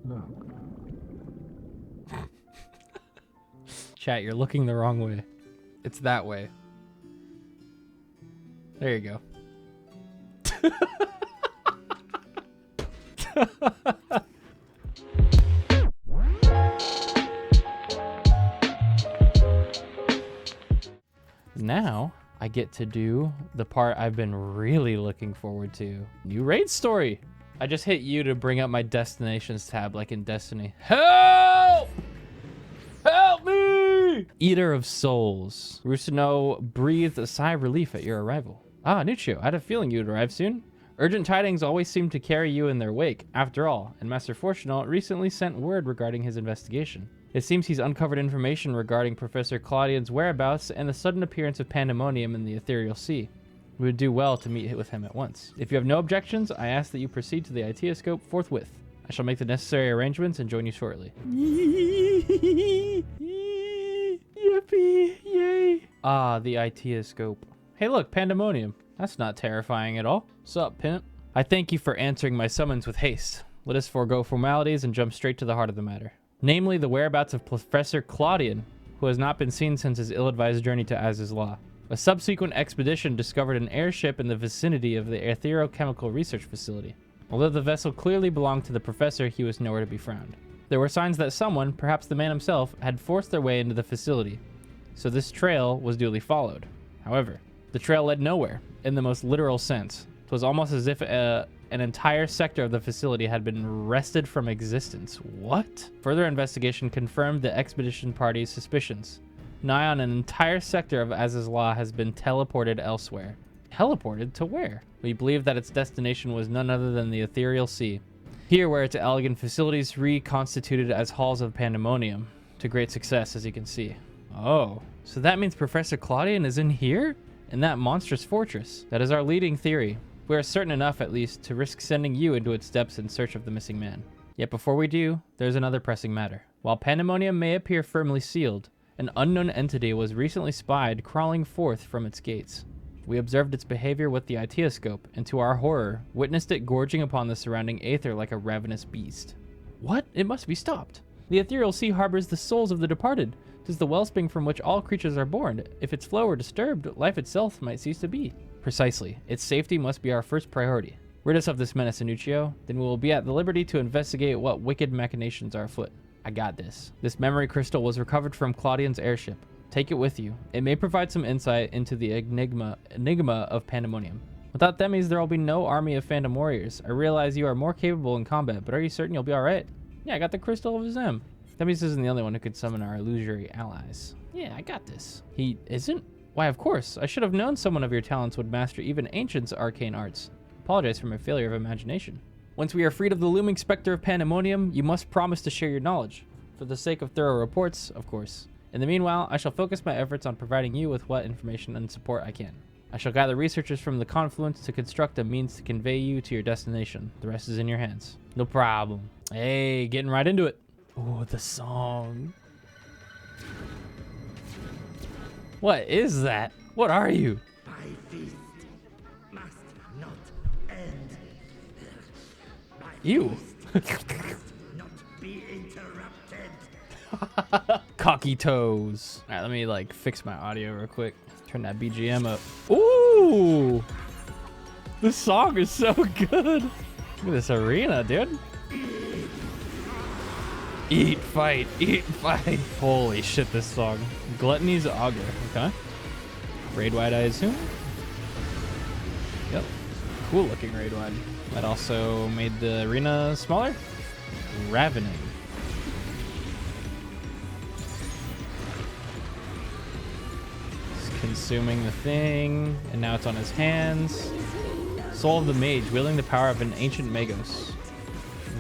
Look. Chat, you're looking the wrong way. It's that way. There you go. Now I get to do the part I've been really looking forward to. New raid story. I just hit you to bring up my destinations tab like in Destiny. Help! Help me! Eater of Souls. Rusino breathed a sigh of relief at your arrival. Ah, Nuccio, I had a feeling you'd arrive soon. Urgent tidings always seem to carry you in their wake, after all, and Master Fortunal recently sent word regarding his investigation. It seems he's uncovered information regarding Professor Claudian's whereabouts and the sudden appearance of pandemonium in the ethereal sea. We would do well to meet with him at once. If you have no objections, I ask that you proceed to the Itioscope forthwith. I shall make the necessary arrangements and join you shortly. Yippee! Yay! Ah, the Itioscope. Hey look, pandemonium. That's not terrifying at all. Sup, pimp? I thank you for answering my summons with haste. Let us forego formalities and jump straight to the heart of the matter. Namely, the whereabouts of Professor Claudian, who has not been seen since his ill-advised journey to Az's Law. A subsequent expedition discovered an airship in the vicinity of the Etherochemical Research Facility. Although the vessel clearly belonged to the professor, he was nowhere to be found. There were signs that someone, perhaps the man himself, had forced their way into the facility, so this trail was duly followed. However, the trail led nowhere, in the most literal sense. It was almost as if an entire sector of the facility had been wrested from existence. What? Further investigation confirmed the expedition party's suspicions. Nigh on an entire sector of Az's Law has been teleported elsewhere. Teleported to where? We believe that its destination was none other than the ethereal sea. Here, where its elegant facilities reconstituted as halls of pandemonium, to great success, as you can see. Oh, so that means Professor Claudian is in here? In that monstrous fortress? That is our leading theory. We are certain enough, at least, to risk sending you into its depths in search of the missing man. Yet before we do, there's another pressing matter. While pandemonium may appear firmly sealed, an unknown entity was recently spied crawling forth from its gates. We observed its behavior with the Itioscope, and to our horror, witnessed it gorging upon the surrounding aether like a ravenous beast. What? It must be stopped. The ethereal sea harbors the souls of the departed. 'Tis the wellspring from which all creatures are born. If its flow were disturbed, life itself might cease to be. Precisely. Its safety must be our first priority. Rid us of this menace, Nuccio, then we will be at the liberty to investigate what wicked machinations are afoot. I got this. This memory crystal was recovered from Claudian's airship. Take it with you. It may provide some insight into the enigma of pandemonium. Without Themis, there will be no army of phantom warriors. I realize you are more capable in combat, but are you certain you'll be alright? Yeah, I got the crystal of Zem. Themis isn't the only one who could summon our illusory allies. Yeah, I got this. He isn't? Why, of course. I should have known someone of your talents would master even Ancient's arcane arts. Apologize for my failure of imagination. Once we are freed of the looming specter of pandemonium, you must promise to share your knowledge. For the sake of thorough reports, of course. In the meanwhile, I shall focus my efforts on providing you with what information and support I can. I shall gather researchers from the confluence to construct a means to convey you to your destination. The rest is in your hands. No problem. Hey, getting right into it. Oh, the song. What is that? What are you? My feast must not end. You. Must not be interrupted. Cocky toes. All right, let me like fix my audio real quick. Turn that BGM up. Ooh, this song is so good. Look at this arena, dude. Eat, fight, eat, fight. Holy shit, this song. Gluttony's Augur. Okay. Raid wide, I assume. Yep. Cool looking raid wide. That also made the arena smaller. Ravening. It's consuming the thing, and now it's on his hands. Soul of the Mage, wielding the power of an ancient Magos.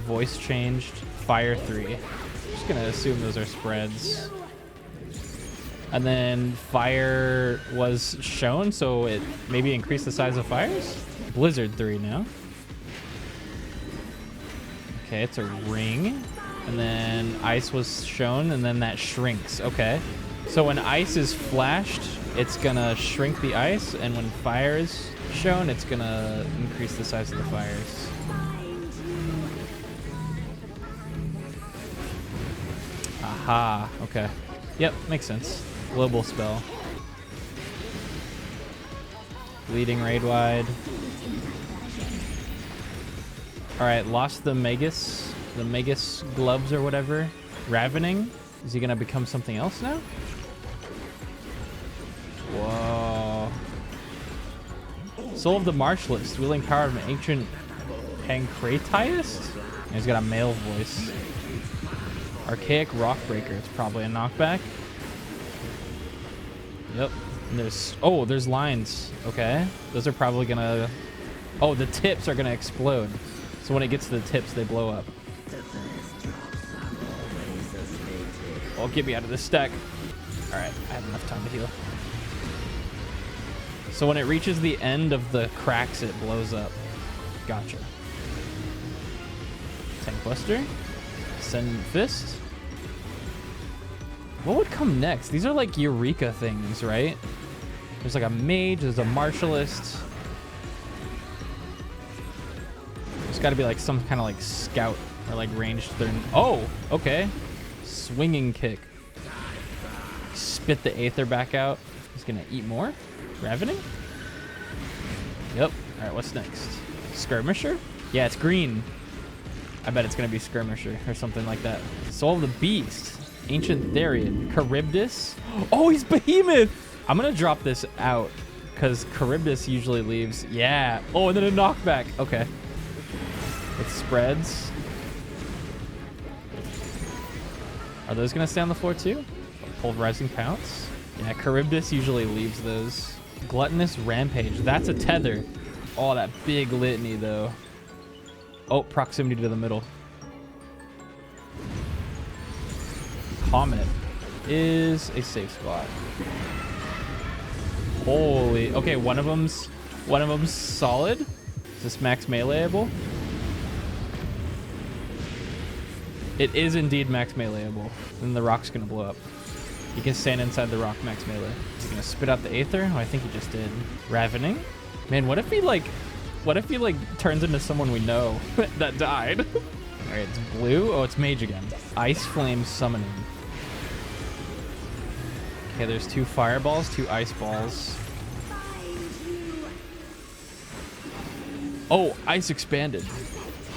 Voice changed. Fire 3. Just gonna assume those are spreads. And then fire was shown, so it maybe increased the size of fires. Blizzard 3 now. Okay, it's a ring. And then ice was shown, and then that shrinks. Okay. So when ice is flashed, it's gonna shrink the ice, and when fire is shown, it's gonna increase the size of the fires. Aha, okay. Yep, makes sense. Global spell. Bleeding raid wide. Alright, lost the Magus gloves or whatever. Ravening. Is he gonna become something else now? Whoa. Soul of the Martialist, wielding power of an ancient Pancratiast? He's got a male voice. Archaic Rockbreaker, it's probably a knockback. Yep. And there's lines. Okay. Those are probably gonna... Oh, the tips are gonna explode. So when it gets to the tips, they blow up. Oh, get me out of this stack. Alright, I have enough time to heal. So when it reaches the end of the cracks, it blows up. Gotcha. Tank Buster. Send Fist. What would come next? These are like Eureka things, right? There's like a mage, there's a martialist. There's got to be like some kind of like scout or like ranged thing. Oh, okay. Swinging kick. Spit the Aether back out. He's gonna eat more. Ravening? Yep. All right, what's next? Skirmisher? Yeah, it's green. I bet it's gonna be Skirmisher or something like that. Soul of the Beast. Ancient Therian. Charybdis? Oh, he's Behemoth! I'm gonna drop this out because Charybdis usually leaves. Yeah. Oh, and then a knockback. Okay. It spreads. Are those gonna stay on the floor too? Pulverizing Pounce? Yeah, Charybdis usually leaves those. Gluttonous Rampage. That's a tether. Oh, that big litany though. Oh, proximity to the middle. Comet is a safe spot. Holy. Okay, one of them's solid. Is this max meleeable? It is indeed max meleeable. Then the rock's gonna blow up. You can stand inside the rock max melee. He's gonna spit out the Aether. Oh, I think he just did. Ravening. Man, what if he like turns into someone we know that died? All right, it's blue. Oh, it's mage again. Ice Flame Summoning. Okay, there's 2 fireballs, 2 ice balls. Oh, ice expanded.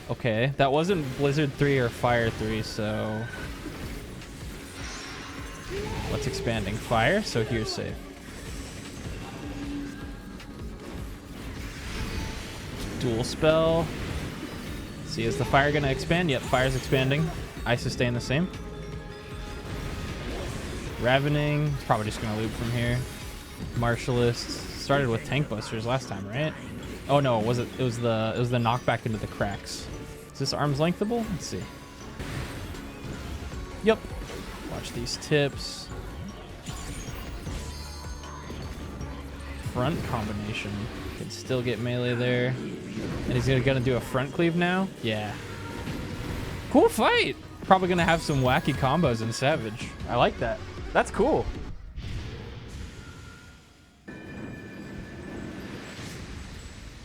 Okay, that wasn't Blizzard 3 or Fire 3, so... What's expanding? Fire, so here's safe. Dual spell. Let's see, is the fire gonna expand? Yep, fire's expanding. Ice is staying the same. Ravening, it's probably just gonna loop from here. Martialist started with tank busters last time, right? Oh no, it was the knockback into the cracks. Is this arm's lengthable? Let's see. Yep. Watch these tips. Front combination. Can still get melee there. And he's gonna do a front cleave now? Yeah. Cool fight! Probably gonna have some wacky combos in Savage. I like that. That's cool.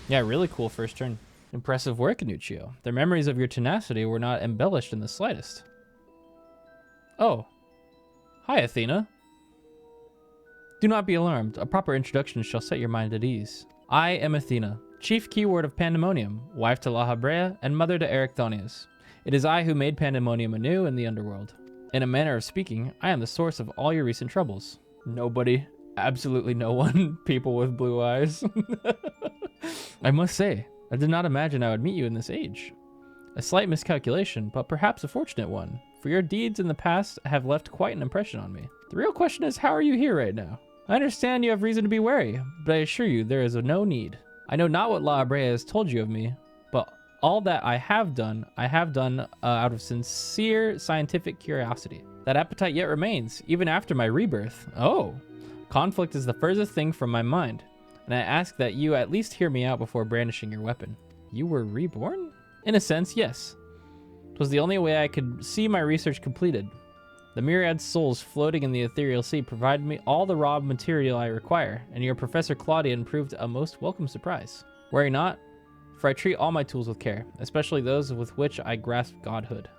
Yeah, really cool first turn. Impressive work, Nuccio. The memories of your tenacity were not embellished in the slightest. Oh. Hi, Athena. Do not be alarmed. A proper introduction shall set your mind at ease. I am Athena, chief keyword of Pandemonium, wife to La Habrea, and mother to Erichthonius. It is I who made Pandemonium anew in the underworld. In a manner of speaking, I am the source of all your recent troubles. Nobody. Absolutely no one. People with blue eyes. I must say, I did not imagine I would meet you in this age. A slight miscalculation, but perhaps a fortunate one, for your deeds in the past have left quite an impression on me. The real question is, how are you here right now? I understand you have reason to be wary, but I assure you there is no need. I know not what La Habrea has told you of me, but all that I have done out of sincere scientific curiosity. That appetite yet remains, even after my rebirth. Oh, conflict is the furthest thing from my mind, and I ask that you at least hear me out before brandishing your weapon. You were reborn? In a sense, yes. It was the only way I could see my research completed. The myriad souls floating in the ethereal sea provided me all the raw material I require, and your Professor Claudian proved a most welcome surprise. Worry not, for I treat all my tools with care, especially those with which I grasp godhood.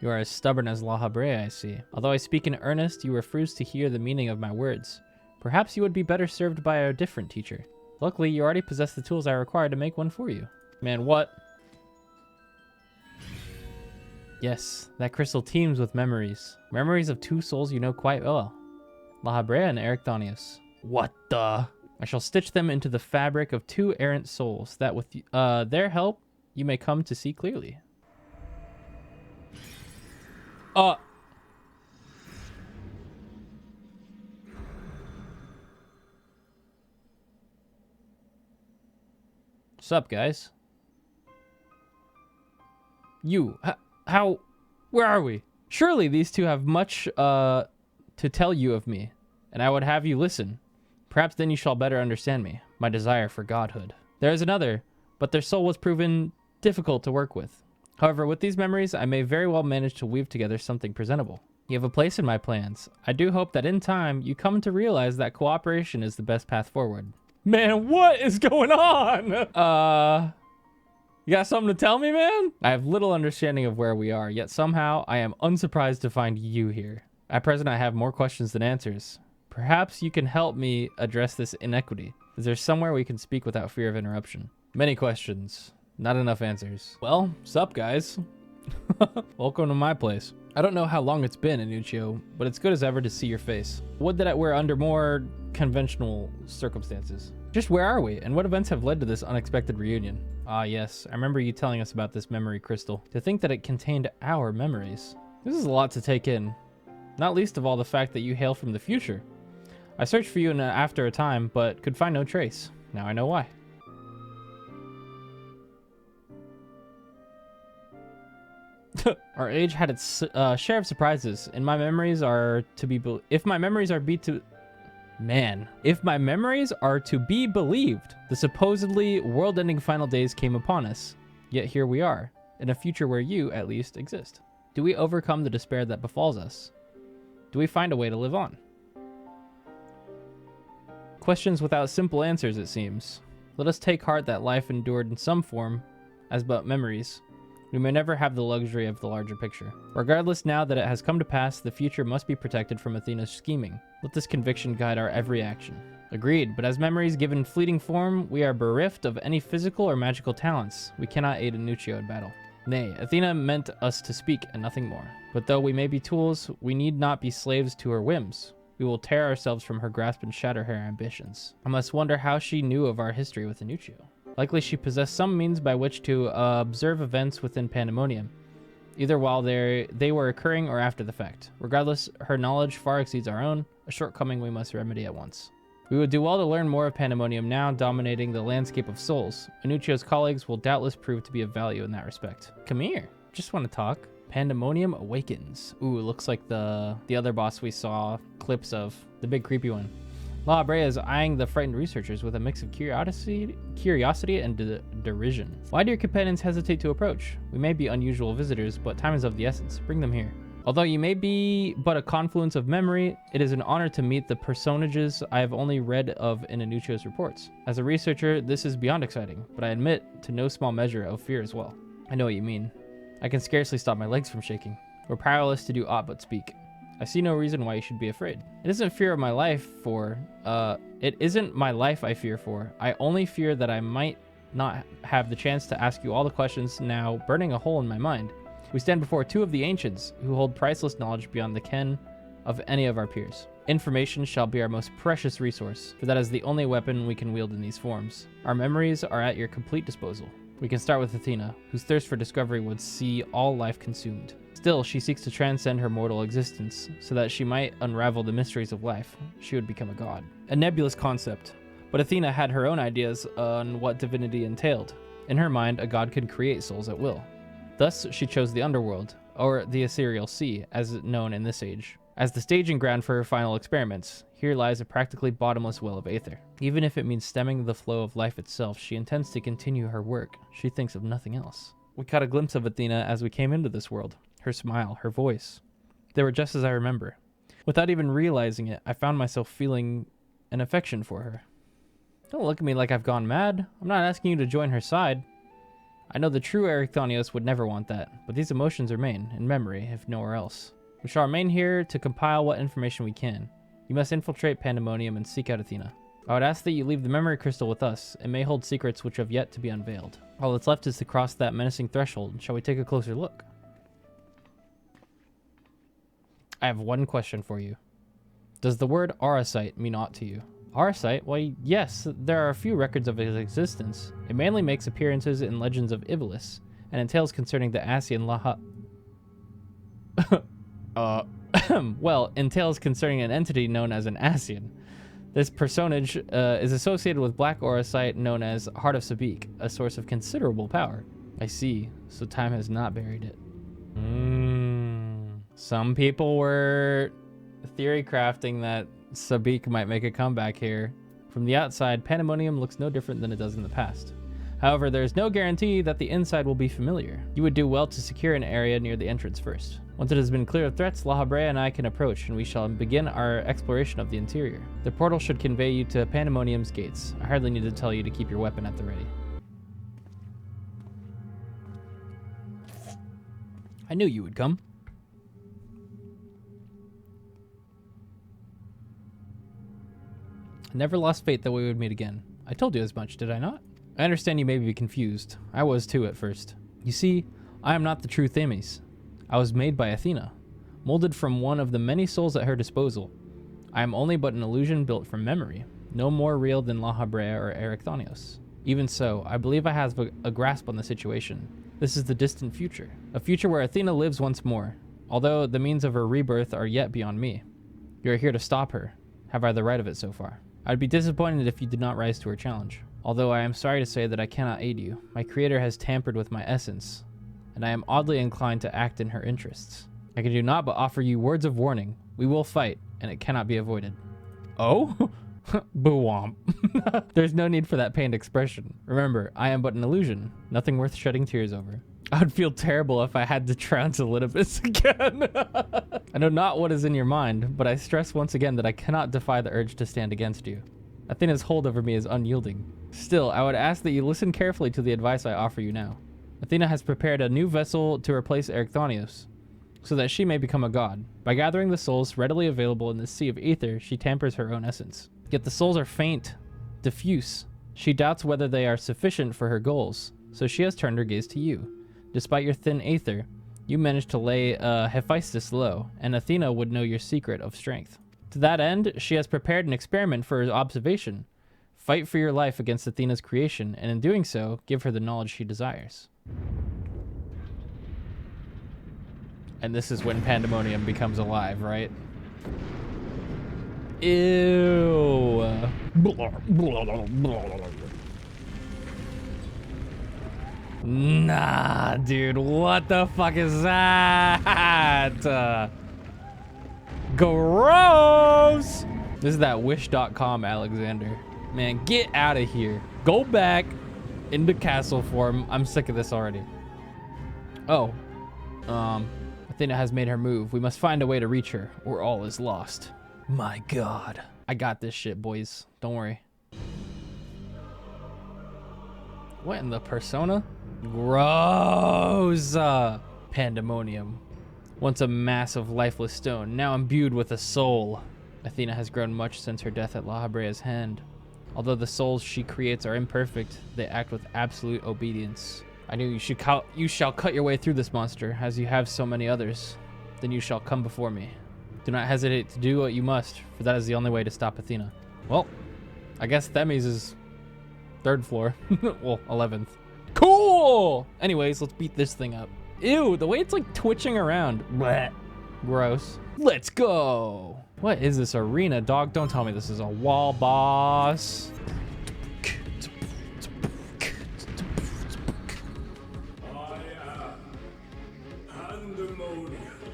You are as stubborn as La Habrea, I see. Although I speak in earnest, you refuse to hear the meaning of my words. Perhaps you would be better served by a different teacher. Luckily, you already possess the tools I require to make one for you. Man, what? Yes, that crystal teems with memories. Memories of two souls you know quite well. La Habrea and Ericthonius. What the? I shall stitch them into the fabric of two errant souls, that with their help, you may come to see clearly. What's up, guys? You, how, where are we? Surely these two have much to tell you of me, and I would have you listen. Perhaps then you shall better understand me, my desire for godhood. There is another, but their soul was proven difficult to work with. However, with these memories, I may very well manage to weave together something presentable. You have a place in my plans. I do hope that in time, you come to realize that cooperation is the best path forward. Man, what is going on? You got something to tell me, man? I have little understanding of where we are, yet somehow I am unsurprised to find you here. At present, I have more questions than answers. Perhaps you can help me address this inequity. Is there somewhere we can speak without fear of interruption? Many questions, not enough answers. Well, sup, guys? Welcome to my place. I don't know how long it's been, Inuccio, but it's good as ever to see your face. Would that it were under more conventional circumstances. Just where are we, and what events have led to this unexpected reunion? Ah, yes, I remember you telling us about this memory crystal. To think that it contained our memories. This is a lot to take in, not least of all the fact that you hail from the future. I searched for you after a time, but could find no trace. Now I know why. Our age had its share of surprises, and my memories are to be if my memories are to be believed, the supposedly world-ending final days came upon us. Yet here we are, in a future where you, at least, exist. Do we overcome the despair that befalls us? Do we find a way to live on? Questions without simple answers, it seems. Let us take heart that life endured in some form as but memories. We may never have the luxury of the larger picture. Regardless, now that it has come to pass, the future must be protected from Athena's scheming. Let this conviction guide our every action. Agreed, but as memories given fleeting form, we are bereft of any physical or magical talents. We cannot aid Inuccio in battle. Nay, Athena meant us to speak and nothing more. But though we may be tools, we need not be slaves to her whims. We will tear ourselves from her grasp and shatter her ambitions. I must wonder how she knew of our history with Inuccio. Likely she possessed some means by which to observe events within Pandemonium, either while they were occurring or after the fact. Regardless, her knowledge far exceeds our own, a shortcoming we must remedy at once. We would do well to learn more of Pandemonium now dominating the landscape of souls. Inuccio's colleagues will doubtless prove to be of value in that respect. Come here. Just want to talk. Pandemonium Awakens. Ooh, looks like the other boss we saw clips of. The big creepy one. La Habrea is eyeing the frightened researchers with a mix of curiosity and derision. Why do your companions hesitate to approach? We may be unusual visitors, but time is of the essence. Bring them here. Although you may be but a confluence of memory, it is an honor to meet the personages I have only read of in Inuccio's reports. As a researcher, this is beyond exciting, but I admit to no small measure of fear as well. I know what you mean. I can scarcely stop my legs from shaking. We're powerless to do aught but speak. I see no reason why you should be afraid. It isn't fear of my life it isn't my life I fear for. I only fear that I might not have the chance to ask you all the questions now burning a hole in my mind. We stand before two of the ancients who hold priceless knowledge beyond the ken of any of our peers. Information shall be our most precious resource, for that is the only weapon we can wield in these forms. Our memories are at your complete disposal. We can start with Athena, whose thirst for discovery would see all life consumed. Still, she seeks to transcend her mortal existence, so that she might unravel the mysteries of life. She would become a god. A nebulous concept, but Athena had her own ideas on what divinity entailed. In her mind, a god could create souls at will. Thus, she chose the underworld, or the ethereal sea, as known in this age, as the staging ground for her final experiments. Here lies a practically bottomless well of aether. Even if it means stemming the flow of life itself, she intends to continue her work. She thinks of nothing else. We caught a glimpse of Athena as we came into this world. Her smile, her voice. They were just as I remember. Without even realizing it, I found myself feeling an affection for her. Don't look at me like I've gone mad. I'm not asking you to join her side. I know the true Ericthonios would never want that, but these emotions remain, in memory, if nowhere else. We shall remain here to compile what information we can. You must infiltrate Pandemonium and seek out Athena. I would ask that you leave the memory crystal with us. It may hold secrets which have yet to be unveiled. All that's left is to cross that menacing threshold. Shall we take a closer look? I have one question for you. Does the word Arasite mean aught to you? Arasite? Why, yes, there are a few records of its existence. It mainly makes appearances in legends of Iblis, and in tales concerning the Asian Laha... well, in tales concerning an entity known as an Asian. This personage is associated with black Arasite known as Heart of Sabik, a source of considerable power. I see, so time has not buried it. Some people were theory crafting that Sabik might make a comeback here. From the outside, Pandemonium looks no different than it does in the past. However, there is no guarantee that the inside will be familiar. You would do well to secure an area near the entrance first. Once it has been clear of threats, La Habrea and I can approach, and we shall begin our exploration of the interior. The portal should convey you to Pandemonium's gates. I hardly need to tell you to keep your weapon at the ready. I knew you would come. I never lost faith that we would meet again. I told you as much, did I not? I understand you may be confused. I was too at first. You see, I am not the true Themis. I was made by Athena, molded from one of the many souls at her disposal. I am only but an illusion built from memory, no more real than La Habrea or Ericthonios. Even so, I believe I have a grasp on the situation. This is the distant future, a future where Athena lives once more, although the means of her rebirth are yet beyond me. You are here to stop her. Have I the right of it so far? I would be disappointed if you did not rise to her challenge. Although I am sorry to say that I cannot aid you. My creator has tampered with my essence, and I am oddly inclined to act in her interests. I can do naught but offer you words of warning. We will fight, and it cannot be avoided. Oh? Boo-womp. There's no need for that pained expression. Remember, I am but an illusion, nothing worth shedding tears over. I would feel terrible if I had to trounce Elidibus again. I know not what is in your mind, but I stress once again that I cannot defy the urge to stand against you. Athena's hold over me is unyielding. Still, I would ask that you listen carefully to the advice I offer you now. Athena has prepared a new vessel to replace Ericthonios, so that she may become a god. By gathering the souls readily available in the sea of ether, she tampers her own essence. Yet the souls are faint, diffuse. She doubts whether they are sufficient for her goals, so she has turned her gaze to you. Despite your thin aether, you managed to lay Hephaestus low, and Athena would know your secret of strength. To that end, she has prepared an experiment for her observation. Fight for your life against Athena's creation, and in doing so, give her the knowledge she desires. And this is when Pandemonium becomes alive, right? Ew. Nah, dude, what the fuck is that? Gross! This is that wish.com Alexander. Man, get out of here. Go back into castle form. I'm sick of this already. Oh. Athena has made her move. We must find a way to reach her, or all is lost. My god. I got this shit, boys. Don't worry. What in the persona? Gross! Pandemonium. Once a mass of lifeless stone, now imbued with a soul. Athena has grown much since her death at La Habrea's hand. Although the souls she creates are imperfect, they act with absolute obedience. I knew you shall cut your way through this monster, as you have so many others. Then you shall come before me. Do not hesitate to do what you must, for that is the only way to stop Athena. Well, I guess Themis is 3rd floor. Well, 11th. Cool! Anyways, let's beat this thing up. Ew, the way it's like twitching around. Blech. Gross. Let's go. What is this arena, dog? Don't tell me this is a wall boss.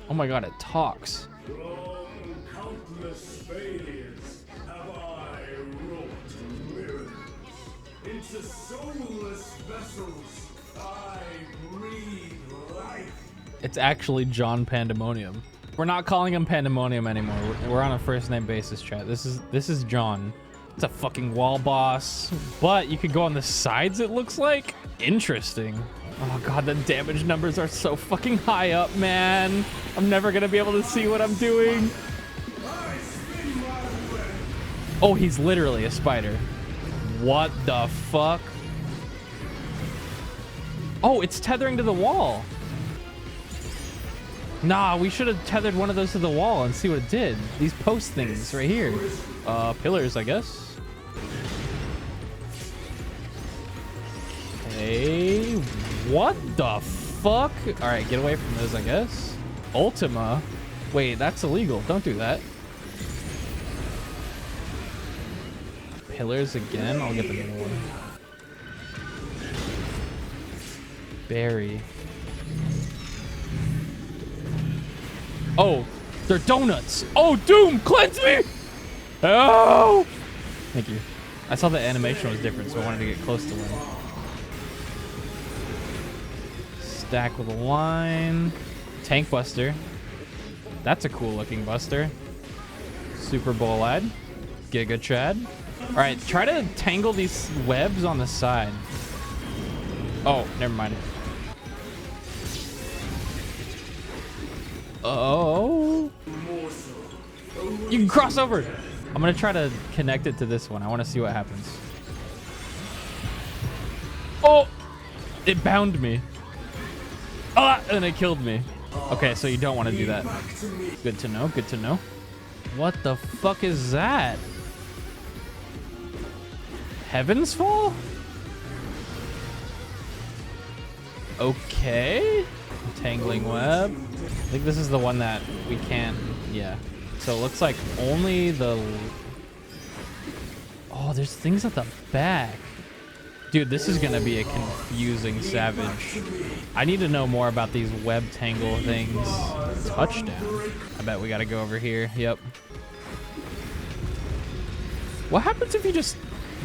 Oh my god, it talks. From countless failures have I wrought miracles. Into soulless vessels I breathe life. It's actually John Pandemonium. We're not calling him Pandemonium anymore. We're on a first name basis, chat. This is John. It's a fucking wall boss. But you could go on the sides, it looks like. Interesting. Oh god, the damage numbers are so fucking high up, man. I'm never gonna be able to see what I'm doing. Oh, he's literally a spider. What the fuck? Oh, it's tethering to the wall. Nah, we should have tethered one of those to the wall and see what it did. These post things right here. Pillars, I guess. Okay, what the fuck? All right, get away from those, I guess. Ultima? Wait, that's illegal. Don't do that. Pillars again? I'll get the middle one. Berry. Oh, they're donuts. Oh, Doom, cleanse me! Oh! Thank you. I saw the animation was different, so I wanted to get close to one. Stack with a line. Tank Buster. That's a cool looking Buster. Super Bolide. Giga Chad. Alright, try to tangle these webs on the side. Oh, never mind. Oh. You can cross over. I'm gonna try to connect it to this one. I want to see what happens. Oh, it bound me. Ah, and it killed me. Okay, so you don't want to do that. Good to know. Good to know. What the fuck is that? Heaven's Fall? Okay. Tangling web. I think this is the one that we can't. Yeah. So it looks like only the. Oh, there's things at the back. Dude, this is gonna be a confusing Savage. I need to know more about these web tangle things. Touchdown. I bet we gotta go over here. Yep. What happens if you just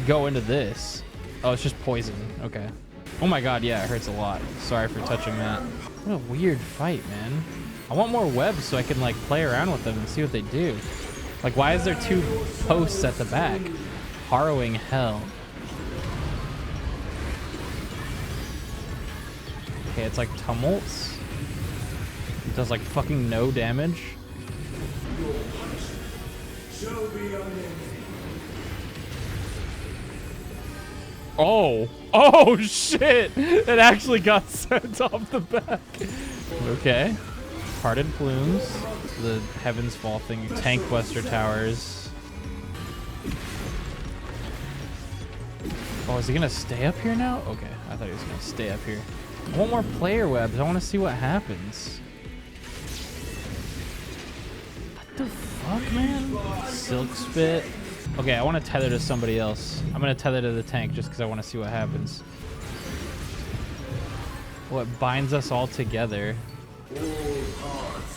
go into this? Oh, it's just poison. Okay. Oh my god, yeah, it hurts a lot. Sorry for touching that. What a weird fight, man. I want more webs so I can like play around with them and see what they do. Like, why is there 2 posts at the back? Harrowing hell. Okay, it's like tumults. It does like fucking no damage. Oh, oh shit! It actually got sent off the back. Okay. Parted Plumes. The Heaven's Fall thing. Tank Buster Towers. Oh, is he gonna stay up here now? Okay, I thought he was gonna stay up here. I want more player webs. I want to see what happens. What the fuck, man? Silk Spit. Okay, I want to tether to somebody else. I'm going to tether to the tank just because I want to see what happens. What binds us all together?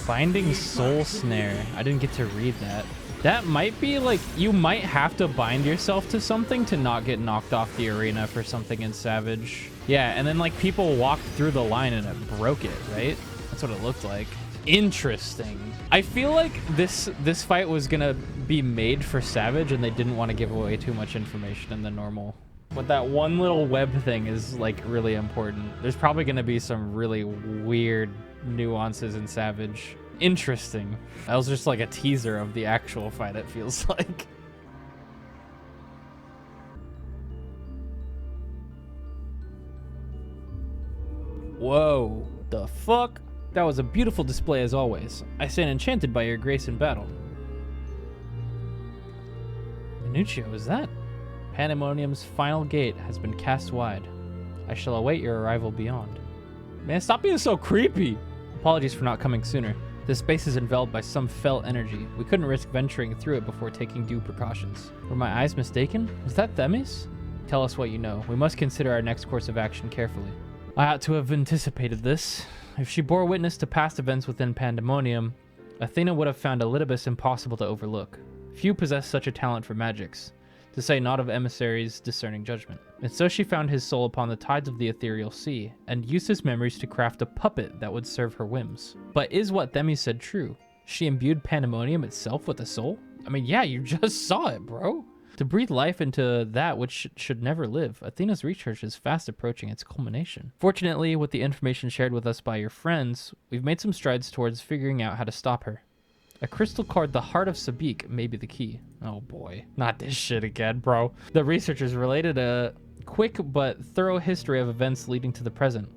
Binding Soul Snare. I didn't get to read that. That might be like, you might have to bind yourself to something to not get knocked off the arena for something in Savage. Yeah, and then like people walked through the line and it broke it, right? That's what it looked like. Interesting. I feel like this fight was gonna be made for Savage and they didn't want to give away too much information in the normal. But that one little web thing is like really important. There's probably gonna be some really weird nuances in Savage. Interesting. That was just like a teaser of the actual fight, it feels like. Whoa, the fuck? That was a beautiful display as always. I stand enchanted by your grace in battle. Minuccio, is that? Pandemonium's final gate has been cast wide. I shall await your arrival beyond. Man, stop being so creepy! Apologies for not coming sooner. This space is enveloped by some fell energy. We couldn't risk venturing through it before taking due precautions. Were my eyes mistaken? Was that Themis? Tell us what you know. We must consider our next course of action carefully. I ought to have anticipated this. If she bore witness to past events within Pandemonium, Athena would have found Elidibus impossible to overlook. Few possess such a talent for magics, to say naught of Emissary's discerning judgment. And so she found his soul upon the tides of the ethereal sea, and used his memories to craft a puppet that would serve her whims. But is what Themis said true? She imbued Pandemonium itself with a soul? I mean, yeah, you just saw it, bro. To breathe life into that which should never live, Athena's research is fast approaching its culmination. Fortunately, with the information shared with us by your friends, we've made some strides towards figuring out how to stop her. A crystal called the Heart of Sabik may be the key. Oh boy, not this shit again, bro. The researchers related a quick but thorough history of events leading to the present.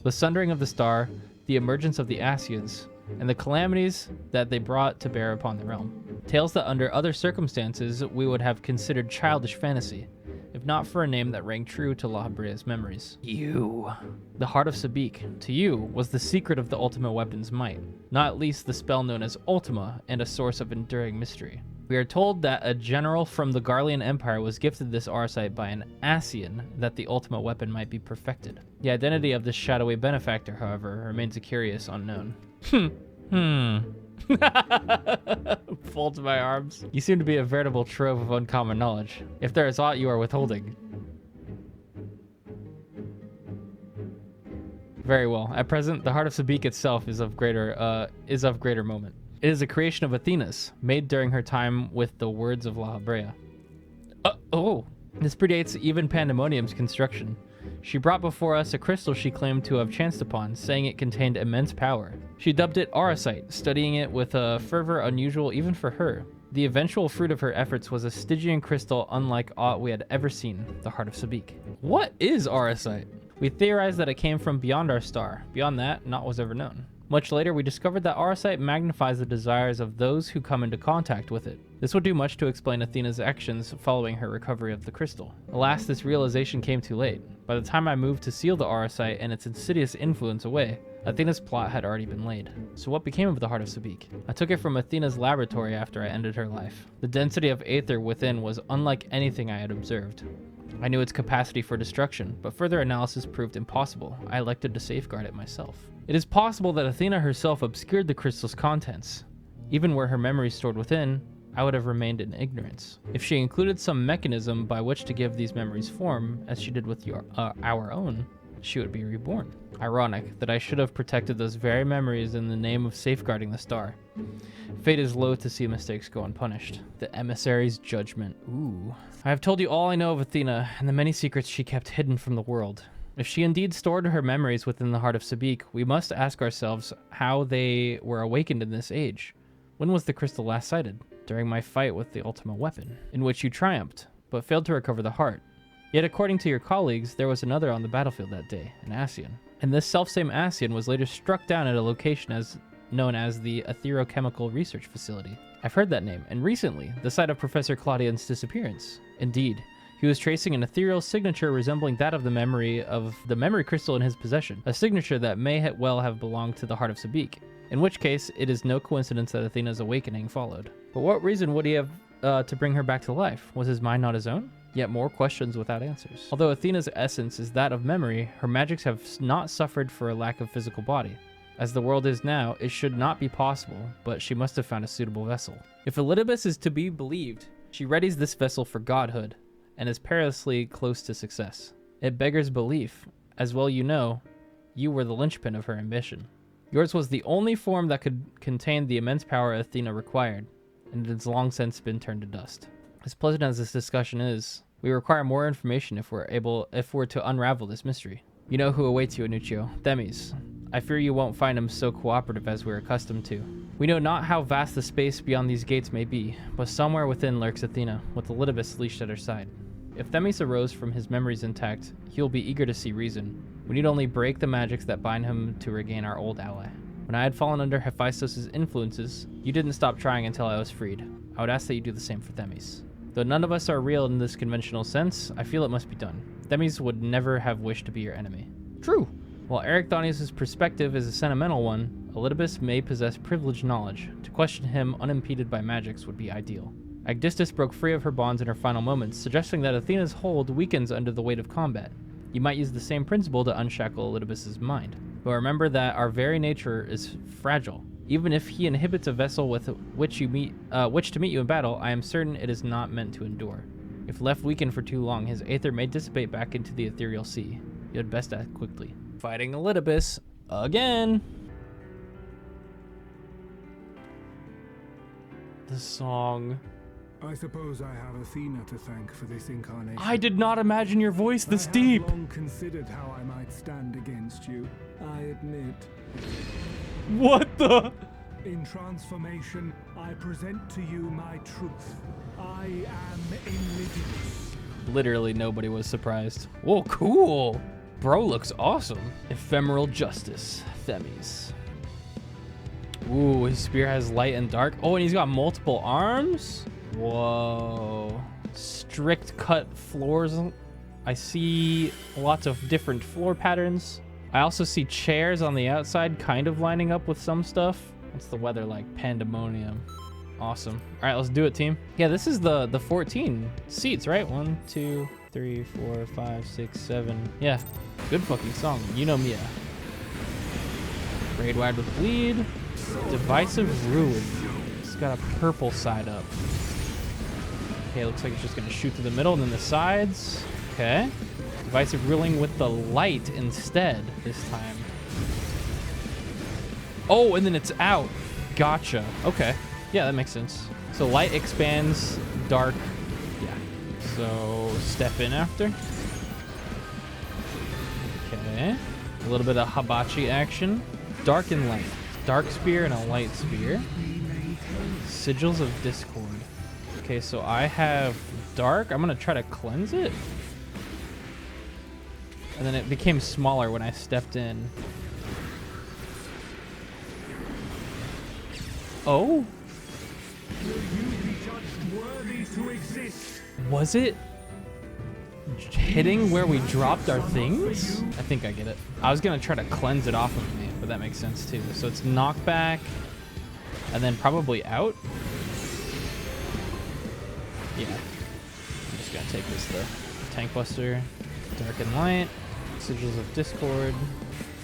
The sundering of the star, the emergence of the Asians, and the calamities that they brought to bear upon the realm. Tales that under other circumstances we would have considered childish fantasy, if not for a name that rang true to La Habrea's memories. You. The Heart of Sabik, to you, was the secret of the Ultima weapon's might, not least the spell known as Ultima, and a source of enduring mystery. We are told that a general from the Garlean Empire was gifted this arsite by an Asian that the Ultima weapon might be perfected. The identity of this shadowy benefactor, however, remains a curious unknown. Folds my arms. You seem to be a veritable trove of uncommon knowledge, if there is aught you are withholding. Very well. At present, the Heart of Sabik itself is of greater moment. It is a creation of Athena's, made during her time with the words of La Habrea. This predates even Pandemonium's construction. She brought before us a crystal she claimed to have chanced upon, saying it contained immense power. She dubbed it Auracite, studying it with a fervor unusual even for her. The eventual fruit of her efforts was a Stygian crystal unlike aught we had ever seen, the Heart of Sabik. What is Auracite? We theorized that it came from beyond our star. Beyond that, naught was ever known. Much later, we discovered that Auracite magnifies the desires of those who come into contact with it. This would do much to explain Athena's actions following her recovery of the crystal. Alas, this realization came too late. By the time I moved to seal the Auracite and its insidious influence away, Athena's plot had already been laid. So what became of the Heart of Sabik? I took it from Athena's laboratory after I ended her life. The density of aether within was unlike anything I had observed. I knew its capacity for destruction, but further analysis proved impossible. I elected to safeguard it myself. It is possible that Athena herself obscured the crystal's contents. Even were her memories stored within, I would have remained in ignorance. If she included some mechanism by which to give these memories form, as she did with our own, she would be reborn. Ironic that I should have protected those very memories in the name of safeguarding the star. Fate is loath to see mistakes go unpunished. The emissary's judgment. Ooh. I have told you all I know of Athena and the many secrets she kept hidden from the world. If she indeed stored her memories within the Heart of Sabik, we must ask ourselves how they were awakened in this age. When was the crystal last sighted? During my fight with the Ultima weapon, in which you triumphed, but failed to recover the heart. Yet according to your colleagues, there was another on the battlefield that day, an Asian. And this selfsame Asian was later struck down at a location known as the Etherochemical Research Facility. I've heard that name, and recently, the site of Professor Claudian's disappearance. Indeed, he was tracing an ethereal signature resembling that of the memory crystal in his possession, a signature that may well have belonged to the Heart of Sabik, in which case it is no coincidence that Athena's awakening followed. But what reason would he have to bring her back to life? Was his mind not his own? Yet more questions without answers. Although Athena's essence is that of memory, her magics have not suffered for a lack of physical body. As the world is now, it should not be possible, but she must have found a suitable vessel. If Elidibus is to be believed, she readies this vessel for godhood, and is perilously close to success. It beggars belief. As well you know, you were the linchpin of her ambition. Yours was the only form that could contain the immense power Athena required, and it has long since been turned to dust. As pleasant as this discussion is, we require more information if we're to unravel this mystery. You know who awaits you, Anuccio. Themis. I fear you won't find him so cooperative as we're accustomed to. We know not how vast the space beyond these gates may be, but somewhere within lurks Athena, with Elidibus leashed at her side. If Themis arose from his memories intact, he'll be eager to see reason. We need only break the magics that bind him to regain our old ally. When I had fallen under Hephaestus' influences, you didn't stop trying until I was freed. I would ask that you do the same for Themis. Though none of us are real in this conventional sense, I feel it must be done. Themis would never have wished to be your enemy. True. While Erichthonius' perspective is a sentimental one, Elidibus may possess privileged knowledge. To question him unimpeded by magics would be ideal. Agdistis broke free of her bonds in her final moments, suggesting that Athena's hold weakens under the weight of combat. You might use the same principle to unshackle Elidibus' mind. But remember that our very nature is fragile. Even if he inhibits a vessel with which to meet you in battle, I am certain it is not meant to endure. If left weakened for too long, his aether may dissipate back into the ethereal sea. You had best act quickly. Fighting Elidibus again. The song. I suppose I have Athena to thank for this incarnation. I did not imagine your voice this I deep. have long considered how I might stand against you, I admit. What the? In transformation, I present to you my truth. I am Invidious. Literally nobody was surprised. Whoa, cool. Bro looks awesome. Ephemeral Justice, Themis. Ooh, his spear has light and dark. Oh, and he's got multiple arms? Whoa. Strict cut floors. I see lots of different floor patterns. I also see chairs on the outside kind of lining up with some stuff. What's the weather like? Pandemonium. Awesome. All right, let's do it, team. Yeah, this is the 14 seats, right? 1, 2, 3, 4, 5, 6, 7. Yeah, good fucking song. You know Mia. Raid wide with bleed. Divisive Ruin. It's got a purple side up. Okay, looks like it's just gonna shoot through the middle and then the sides. Okay. Divisive Ruling with the light instead this time. Oh, and then it's out. Gotcha. Okay. Yeah, that makes sense. So light expands, dark. Yeah. So step in after. Okay. A little bit of hibachi action. Dark and light. Dark spear and a light spear. Sigils of Discord. Okay, so I have dark. I'm gonna try to cleanse it. And then it became smaller when I stepped in. Oh? Was it hitting where we dropped our things? I think I get it. I was gonna try to cleanse it off of me, but that makes sense too. So it's knockback, and then probably out. Yeah. I'm just gonna take this though. Tank Buster, Dark and Light, Sigils of Discord,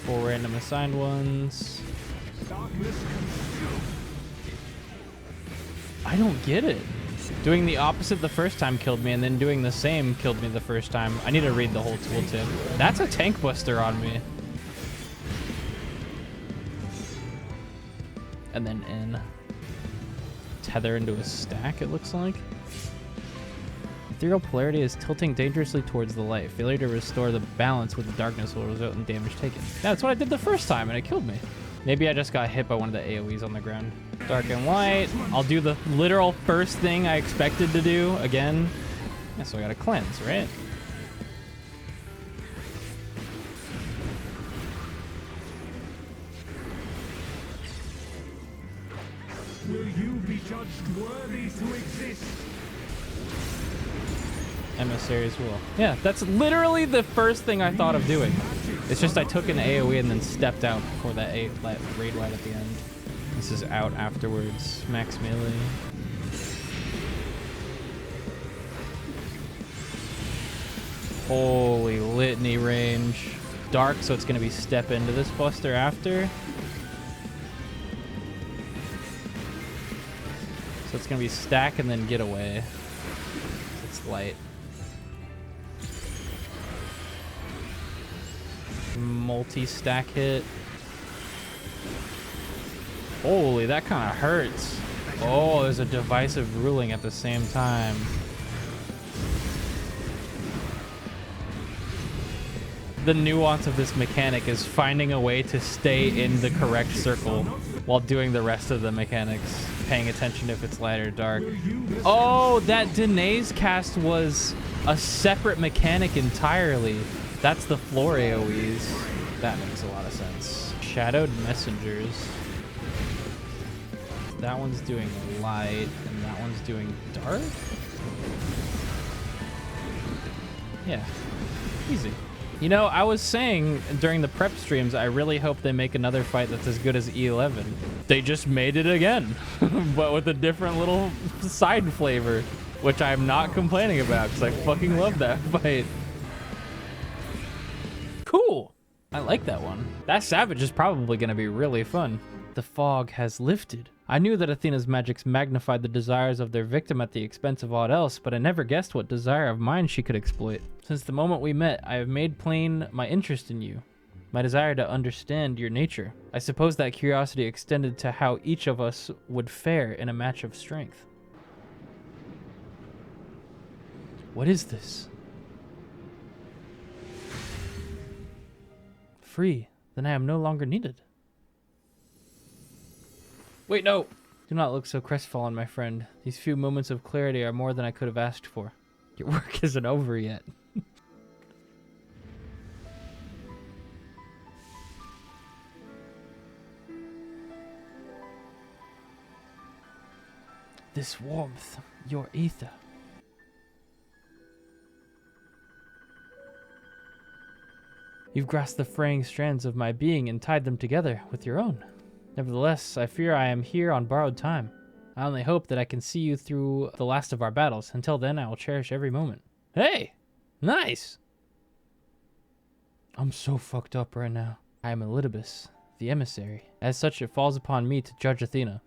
4 random assigned ones. I don't get it. Doing the opposite the first time killed me, and then doing the same killed me the first time. I need to read the whole tooltip. That's a Tank Buster on me. And then in. Tether into a stack, it looks like. Ethereal Polarity is tilting dangerously towards the light. Failure to restore the balance with the darkness will result in damage taken. That's what I did the first time, and it killed me. Maybe I just got hit by one of the AoEs on the ground. Dark and light. I'll do the literal first thing I expected to do again. Yeah, so I gotta cleanse, right? Will you be judged worthy to exist? Emissaries will. Yeah, that's literally the first thing I thought of doing. It's just I took an AoE and then stepped out before that raid wide at the end. This is out afterwards. Max melee. Holy litany range. Dark, so it's going to be step into this buster after. So it's going to be stack and then get away. It's light. Multi-stack hit. Holy, that kind of hurts. Oh, there's a divisive ruling at the same time. The nuance of this mechanic is finding a way to stay in the correct circle while doing the rest of the mechanics. Paying attention if it's light or dark. Oh, that Danae's cast was a separate mechanic entirely. That's the floor AoEs. That makes a lot of sense. Shadowed Messengers. That one's doing light, and that one's doing dark? Yeah, easy. You know, I was saying during the prep streams, I really hope they make another fight that's as good as E11. They just made it again, but with a different little side flavor, which I'm not complaining about, because I fucking love that fight. Cool. I like that one. That Savage is probably going to be really fun. The fog has lifted. I knew that Athena's magics magnified the desires of their victim at the expense of aught else, but I never guessed what desire of mine she could exploit. Since the moment we met, I have made plain my interest in you, my desire to understand your nature. I suppose that curiosity extended to how each of us would fare in a match of strength. What is this? Free. Then I am no longer needed. Wait, no! Do not look so crestfallen, my friend. These few moments of clarity are more than I could have asked for. Your work isn't over yet. This warmth, your ether. You've grasped the fraying strands of my being and tied them together with your own. Nevertheless, I fear I am here on borrowed time. I only hope that I can see you through the last of our battles. Until then, I will cherish every moment. Hey! Nice! I'm so fucked up right now. I am Elidibus, the emissary. As such, it falls upon me to judge Athena,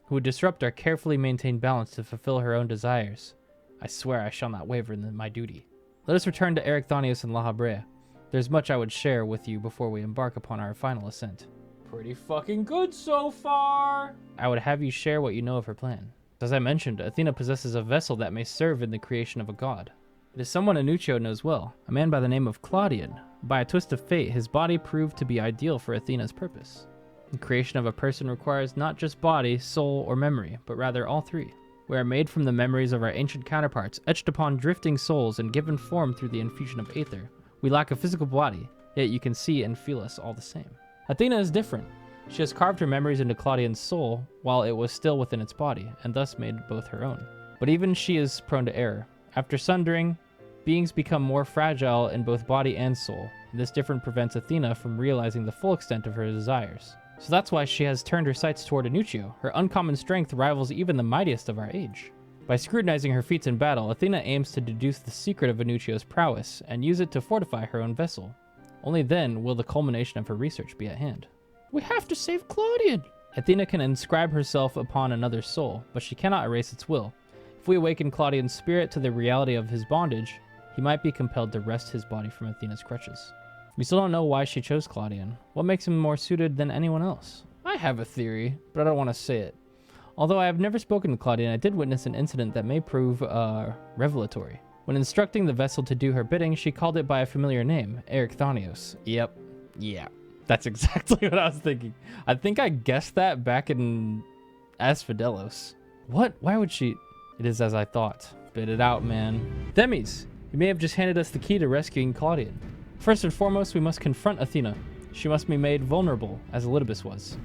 who would disrupt our carefully maintained balance to fulfill her own desires. I swear I shall not waver in my duty. Let us return to Erechthonius and La Habrea. There's much I would share with you before we embark upon our final ascent. Pretty fucking good so far! I would have you share what you know of her plan. As I mentioned, Athena possesses a vessel that may serve in the creation of a god. It is someone Anuccio knows well, a man by the name of Claudian. By a twist of fate, his body proved to be ideal for Athena's purpose. The creation of a person requires not just body, soul, or memory, but rather all three. We are made from the memories of our ancient counterparts, etched upon drifting souls and given form through the infusion of aether. We lack a physical body, yet you can see and feel us all the same. Athena is different. She has carved her memories into Claudian's soul while it was still within its body, and thus made both her own. But even she is prone to error. After sundering, beings become more fragile in both body and soul. This difference prevents Athena from realizing the full extent of her desires. So that's why she has turned her sights toward Anuccio. Her uncommon strength rivals even the mightiest of our age. By scrutinizing her feats in battle, Athena aims to deduce the secret of Anuccio's prowess and use it to fortify her own vessel. Only then will the culmination of her research be at hand. We have to save Claudian! Athena can inscribe herself upon another's soul, but she cannot erase its will. If we awaken Claudian's spirit to the reality of his bondage, he might be compelled to wrest his body from Athena's crutches. We still don't know why she chose Claudian. What makes him more suited than anyone else? I have a theory, but I don't want to say it. Although I have never spoken to Claudian, I did witness an incident that may prove revelatory. When instructing the vessel to do her bidding, she called it by a familiar name, Erechthonios. Yep. Yeah. That's exactly what I was thinking. I think I guessed that back in Asphodelos. What? Why would she? It is as I thought. Spit it out, man. Themis, you may have just handed us the key to rescuing Claudian. First and foremost, we must confront Athena. She must be made vulnerable, as Elidibus was.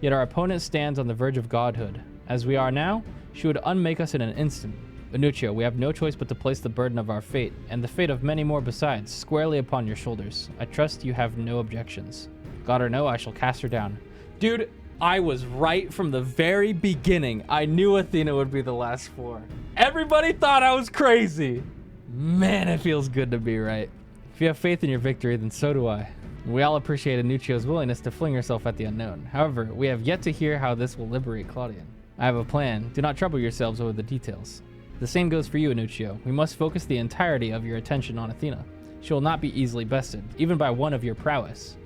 Yet our opponent stands on the verge of godhood. As we are now, she would unmake us in an instant. Anuccio, we have no choice but to place the burden of our fate, and the fate of many more besides, squarely upon your shoulders. I trust you have no objections. God or no, I shall cast her down. Dude, I was right from the very beginning. I knew Athena would be the last four. Everybody thought I was crazy. Man, it feels good to be right. If you have faith in your victory, then so do I. We all appreciate Anuccio's willingness to fling herself at the unknown. However, we have yet to hear how this will liberate Claudian. I have a plan. Do not trouble yourselves over the details. The same goes for you, Anuccio. We must focus the entirety of your attention on Athena. She will not be easily bested, even by one of your prowess.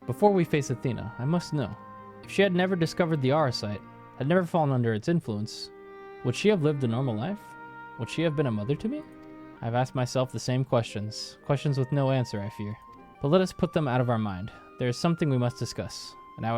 Before we face Athena, I must know, if she had never discovered the Arasite, had never fallen under its influence, would she have lived a normal life? Would she have been a mother to me? I've asked myself the same questions with no answer, I fear. But let us put them out of our mind. There is something we must discuss, and I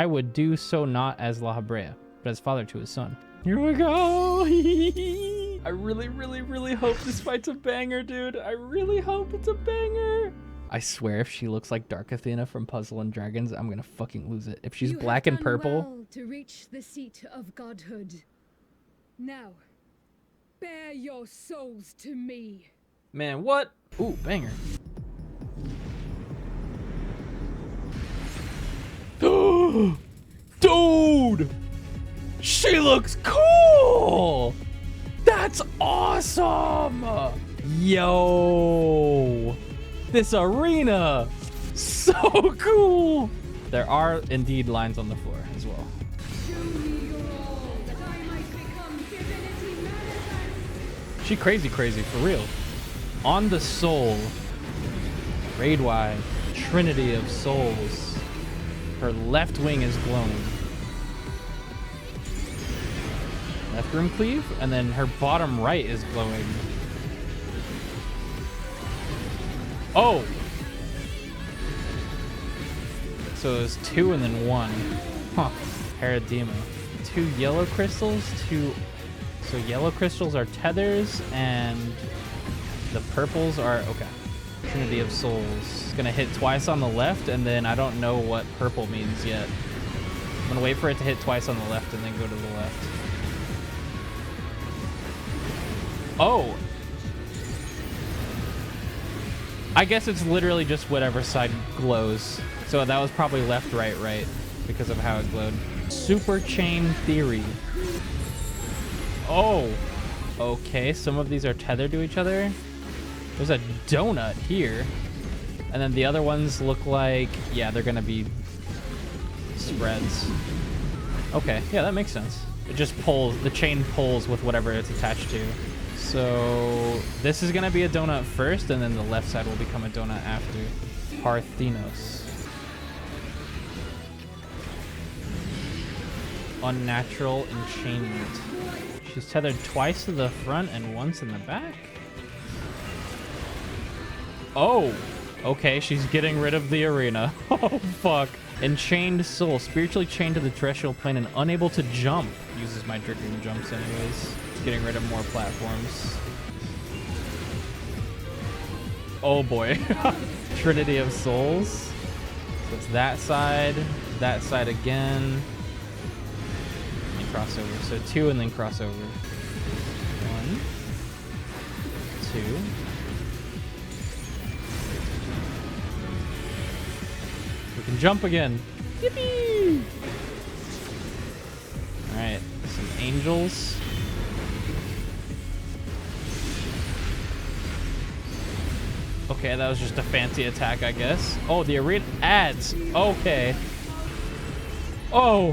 would do so not as La Habrea, but as father to his son. Here we go! I really hope this fight's a banger, dude. I really hope it's a banger. I swear if she looks like Dark Athena from Puzzle and Dragons, I'm gonna fucking lose it. If she's black and purple. Well to reach the seat of godhood. Now, bear your souls to me. Man, what? Ooh, banger. Dude! She looks cool! That's awesome! Yo! This arena! So cool! There are indeed lines on the floor as well. Show me your all, that I might become divinity manifest. She crazy for real. On the soul. Raid-wide. Trinity of souls. Her left wing is glowing. left room cleave, and then her bottom right is glowing. Oh! So it was 2 and then 1. Huh. Paradema. 2 yellow crystals, 2... So yellow crystals are tethers, and the purples are... Okay. Trinity of Souls. It's gonna hit twice on the left, and then I don't know what purple means yet. I'm gonna wait for it to hit twice on the left and then go to the left. Oh! I guess it's literally just whatever side glows. So that was probably left, right, right, because of how it glowed. Super chain theory. Oh! Okay, some of these are tethered to each other. There's a donut here. And then the other ones look like, yeah, they're gonna be spreads. Okay, yeah, that makes sense. It just pulls, the chain pulls with whatever it's attached to. So this is gonna be a donut first, and then the left side will become a donut after. Parthenos. Unnatural enchainment. She's tethered twice to the front and once in the back. Oh, okay, she's getting rid of the arena. Oh, fuck. Enchained soul, spiritually chained to the terrestrial plane and unable to jump. Uses my dream jumps anyways. Getting rid of more platforms. Oh boy. Trinity of Souls. So it's that side again. And crossover. So 2 and then crossover. 1, 2. We can jump again. Yippee! Alright, some angels. Okay, that was just a fancy attack, I guess. Oh, the arena adds. Okay. Oh!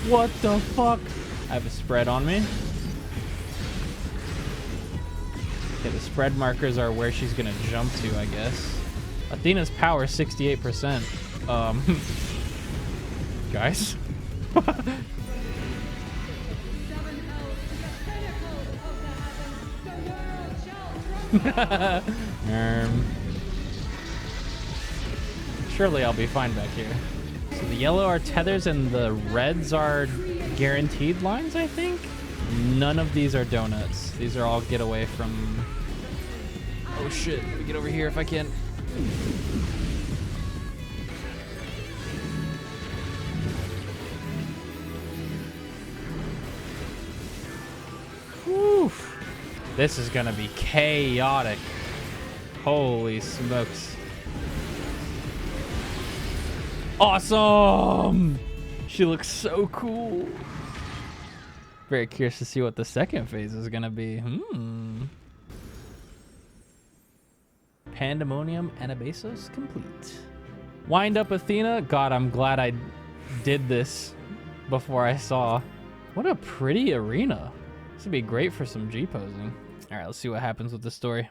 What the fuck? I have a spread on me. Okay, the spread markers are where she's gonna jump to, I guess. Athena's power 68%. Guys. Surely I'll be fine back here. So the yellow are tethers and the reds are guaranteed lines, I think? None of these are donuts. These are all get away from... Oh shit, let me get over here if I can. Whew. This is gonna be chaotic. Holy smokes. Awesome! She looks so cool. Very curious to see what the second phase is gonna be. Pandemonium Anabaseios complete. Wind up Athena. God, I'm glad I did this before I saw. What a pretty arena. This would be great for some G-posing. All right, let's see what happens with the story.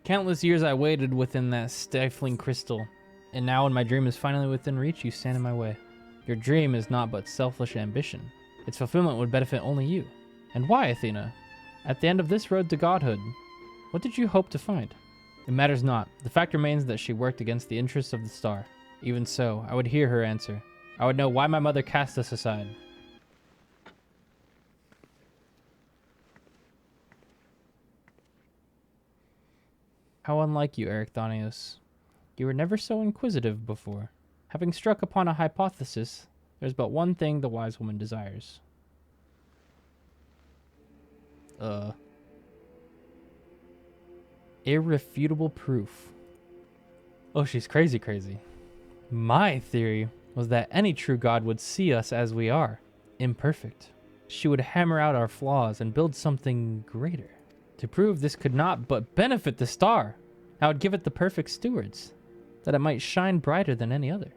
Countless years I waited within that stifling crystal. And now when my dream is finally within reach, you stand in my way. Your dream is not but selfish ambition. Its fulfillment would benefit only you. And why, Athena? At the end of this road to godhood, what did you hope to find? It matters not. The fact remains that she worked against the interests of the star. Even so, I would hear her answer. I would know why my mother cast us aside. How unlike you, Anabaseios. You were never so inquisitive before. Having struck upon a hypothesis, there's but one thing the wise woman desires. Irrefutable proof. Oh, she's crazy. My theory was that any true god would see us as we are, imperfect. She would hammer out our flaws and build something greater. To prove this could not but benefit the star, I would give it the perfect stewards, that it might shine brighter than any other.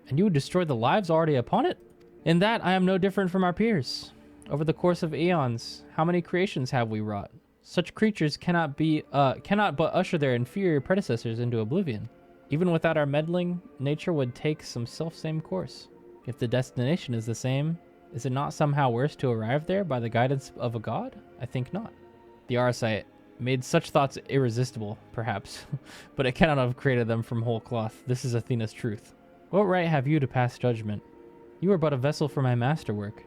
And you would destroy the lives already upon it? In that, I am no different from our peers. Over the course of eons, how many creations have we wrought? Such creatures cannot but usher their inferior predecessors into oblivion. Even without our meddling, nature would take some self-same course. If the destination is the same, is it not somehow worse to arrive there by the guidance of a god? I think not. The Arasite made such thoughts irresistible, perhaps, but it cannot have created them from whole cloth. This is Athena's truth. What right have you to pass judgment? You are but a vessel for my masterwork.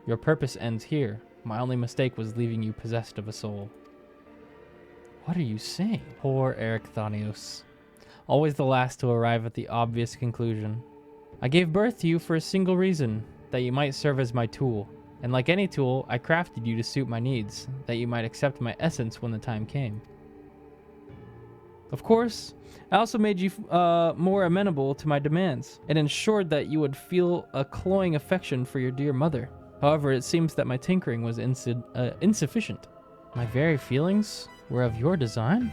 Your purpose ends here. My only mistake was leaving you possessed of a soul. What are you saying? Poor Anabaseios. Always the last to arrive at the obvious conclusion. I gave birth to you for a single reason, that you might serve as my tool. And like any tool, I crafted you to suit my needs, that you might accept my essence when the time came. Of course, I also made you more amenable to my demands, and ensured that you would feel a cloying affection for your dear mother. However, it seems that my tinkering was insufficient. My very feelings were of your design?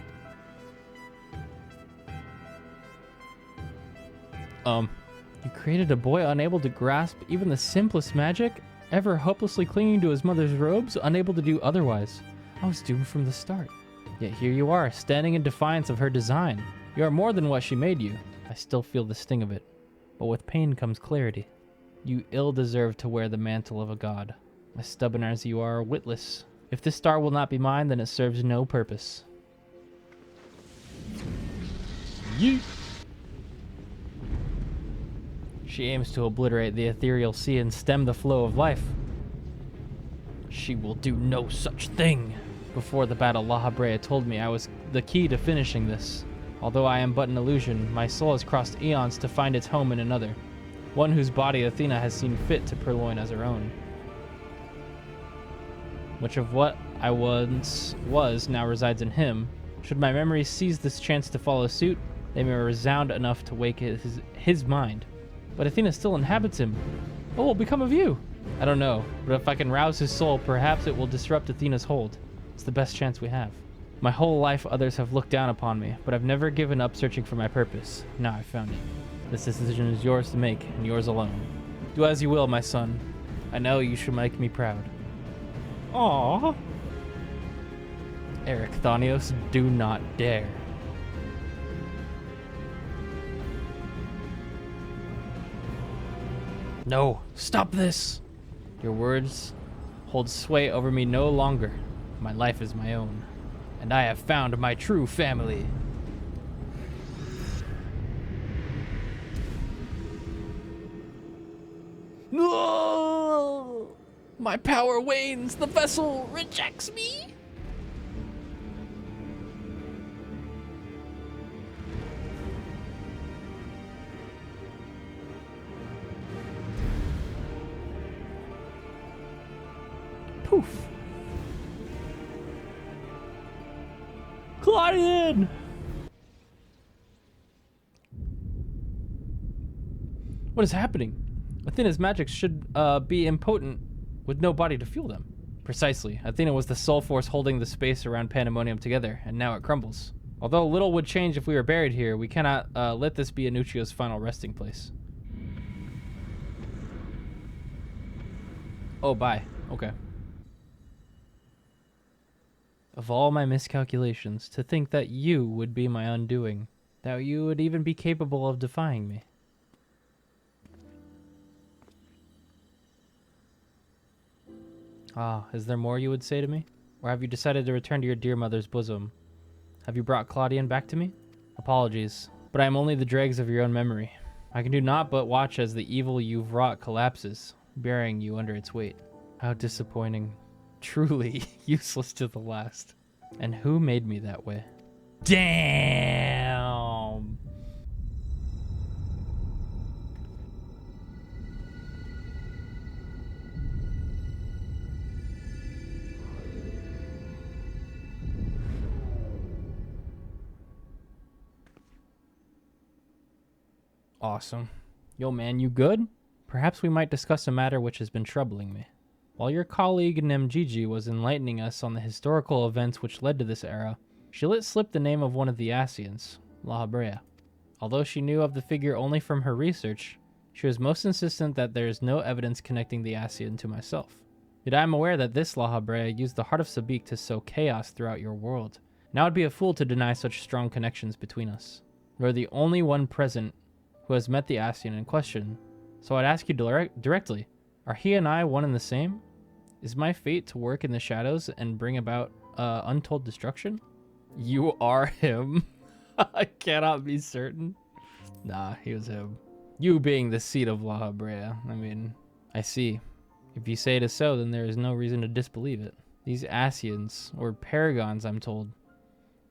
You created a boy unable to grasp even the simplest magic, ever hopelessly clinging to his mother's robes, unable to do otherwise. I was doomed from the start. Yet here you are, standing in defiance of her design. You are more than what she made you. I still feel the sting of it, but with pain comes clarity. You ill deserve to wear the mantle of a god. As stubborn as you are witless. If this star will not be mine, then it serves no purpose. Yeet! She aims to obliterate the ethereal sea and stem the flow of life. She will do no such thing. Before the battle, La Habrea told me I was the key to finishing this. Although I am but an illusion, my soul has crossed eons to find its home in another. One whose body Athena has seen fit to purloin as her own. Much of what I once was now resides in him. Should my memories seize this chance to follow suit, they may resound enough to wake his mind. But Athena still inhabits him. What will become of you? I don't know, but if I can rouse his soul, perhaps it will disrupt Athena's hold. It's the best chance we have. My whole life others have looked down upon me, but I've never given up searching for my purpose. Now I've found it. This decision is yours to make, and yours alone. Do as you will, my son. I know you should make me proud. Aww. Anabaseios, do not dare. No, stop this! Your words hold sway over me no longer. My life is my own, and I have found my true family. No! My power wanes, the vessel rejects me! Poof. Claudian! What is happening? Athena's magic should be impotent with no body to fuel them. Precisely. Athena was the sole force holding the space around Pandemonium together, and now it crumbles. Although little would change if we were buried here, we cannot let this be Anuccio's final resting place. Oh, bye. Okay. Of all my miscalculations, to think that you would be my undoing, that you would even be capable of defying me. Ah, is there more you would say to me? Or have you decided to return to your dear mother's bosom? Have you brought Claudian back to me? Apologies, but I am only the dregs of your own memory. I can do naught but watch as the evil you've wrought collapses, burying you under its weight. How disappointing. Truly useless to the last. And who made me that way? Damn! Awesome. Yo, man, you good? Perhaps we might discuss a matter which has been troubling me. While your colleague Nemgigi was enlightening us on the historical events which led to this era, she let slip the name of one of the Asians, La Habrea. Although she knew of the figure only from her research, she was most insistent that there is no evidence connecting the Asian to myself. Yet I am aware that this La Habrea used the heart of Sabik to sow chaos throughout your world, and I would be a fool to deny such strong connections between us. You are the only one present who has met the Ascian in question, so I'd ask you directly, are he and I one and the same? Is my fate to work in the shadows and bring about untold destruction? You are him. I cannot be certain. Nah, he was him. You being the seat of La Habrea. I mean, I see. If you say it is so, then there is no reason to disbelieve it. These Ascians, or Paragons, I'm told,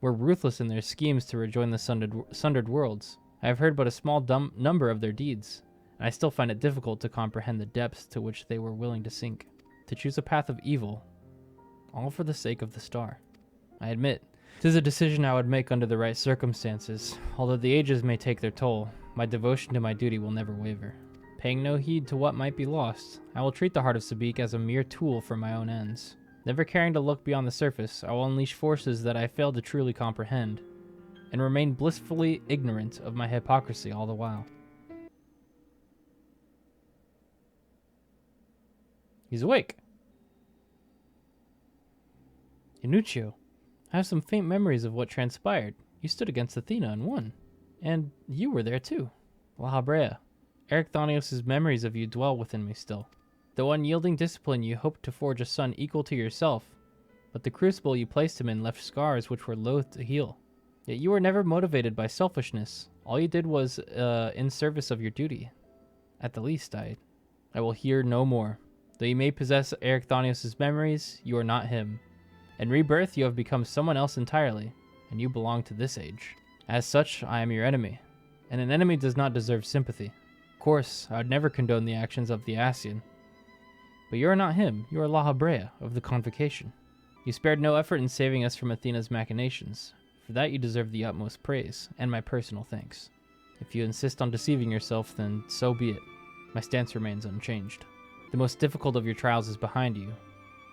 were ruthless in their schemes to rejoin the sundered worlds. I have heard but a small number of their deeds, and I still find it difficult to comprehend the depths to which they were willing to sink, to choose a path of evil, all for the sake of the star. I admit, 'tis a decision I would make under the right circumstances. Although the ages may take their toll, my devotion to my duty will never waver. Paying no heed to what might be lost, I will treat the heart of Sabik as a mere tool for my own ends. Never caring to look beyond the surface, I will unleash forces that I fail to truly comprehend, and remain blissfully ignorant of my hypocrisy all the while. He's awake. Inucio, I have some faint memories of what transpired. You stood against Athena and won. And you were there too. La Habrea. Erechthonios' memories of you dwell within me still. Though unyielding discipline, you hoped to forge a son equal to yourself, but the crucible you placed him in left scars which were loath to heal. Yet you were never motivated by selfishness. All you did was in service of your duty. At the least, I will hear no more. Though you may possess Erechthonios' memories, you are not him. In rebirth, you have become someone else entirely, and you belong to this age. As such, I am your enemy, and an enemy does not deserve sympathy. Of course, I would never condone the actions of the Ascian. But you are not him, you are La Habrea of the Convocation. You spared no effort in saving us from Athena's machinations. For that you deserve the utmost praise, and my personal thanks. If you insist on deceiving yourself, then so be it. My stance remains unchanged. The most difficult of your trials is behind you,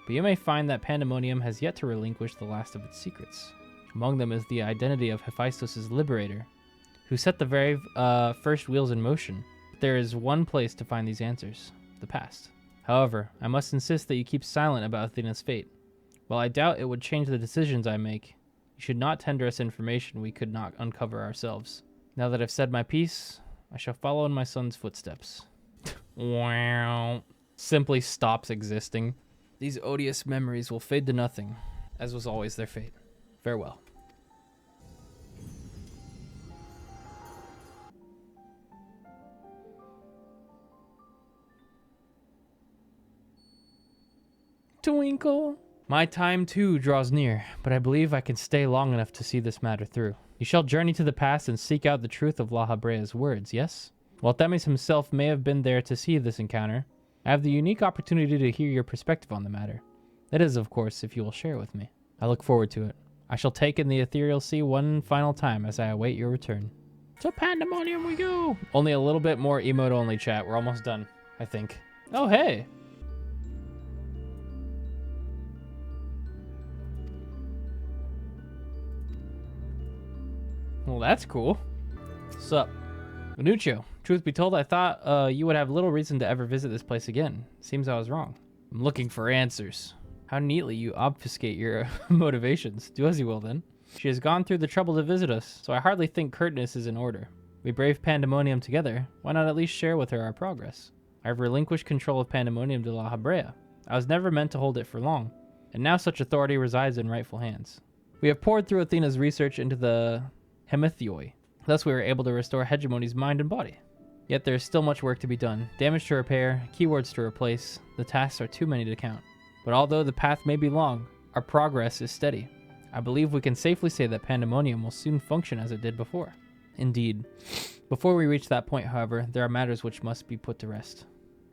but you may find that Pandemonium has yet to relinquish the last of its secrets. Among them is the identity of Hephaestus' liberator, who set the very first wheels in motion. But there is one place to find these answers, the past. However, I must insist that you keep silent about Athena's fate. While I doubt it would change the decisions I make, you should not tender us information we could not uncover ourselves. Now that I've said my piece, I shall follow in my son's footsteps. Wow. Simply stops existing. These odious memories will fade to nothing, as was always their fate. Farewell. Twinkle. My time too draws near, but I believe I can stay long enough to see this matter through. You shall journey to the past and seek out the truth of La Habrea's words, yes? While Themis himself may have been there to see this encounter, I have the unique opportunity to hear your perspective on the matter. That is, of course, if you will share with me. I look forward to it. I shall take in the ethereal sea one final time as I await your return. To Pandemonium we go! Only a little bit more emote-only chat. We're almost done, I think. Oh, hey! Well, that's cool. Sup? Inucio, truth be told, I thought you would have little reason to ever visit this place again. Seems I was wrong. I'm looking for answers. How neatly you obfuscate your motivations. Do as you will, then. She has gone through the trouble to visit us, so I hardly think curtness is in order. We brave Pandemonium together. Why not at least share with her our progress? I have relinquished control of Pandemonium to La Habrea. I was never meant to hold it for long, and now such authority resides in rightful hands. We have poured through Athena's research into the Hemethioi. Thus we were able to restore Hegemony's mind and body. Yet there is still much work to be done. Damage to repair, keywords to replace. The tasks are too many to count. But although the path may be long, our progress is steady. I believe we can safely say that Pandemonium will soon function as it did before. Indeed. Before we reach that point, however, there are matters which must be put to rest.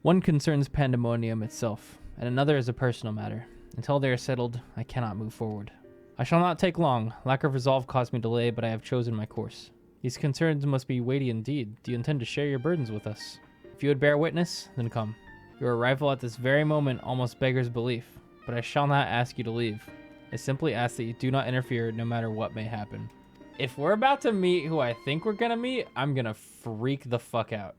One concerns Pandemonium itself, and another is a personal matter. Until they are settled, I cannot move forward. I shall not take long. Lack of resolve caused me delay, but I have chosen my course. These concerns must be weighty indeed. Do you intend to share your burdens with us? If you would bear witness, then come. Your arrival at this very moment almost beggars belief, but I shall not ask you to leave. I simply ask that you do not interfere no matter what may happen. If we're about to meet who I think we're gonna meet, I'm gonna freak the fuck out.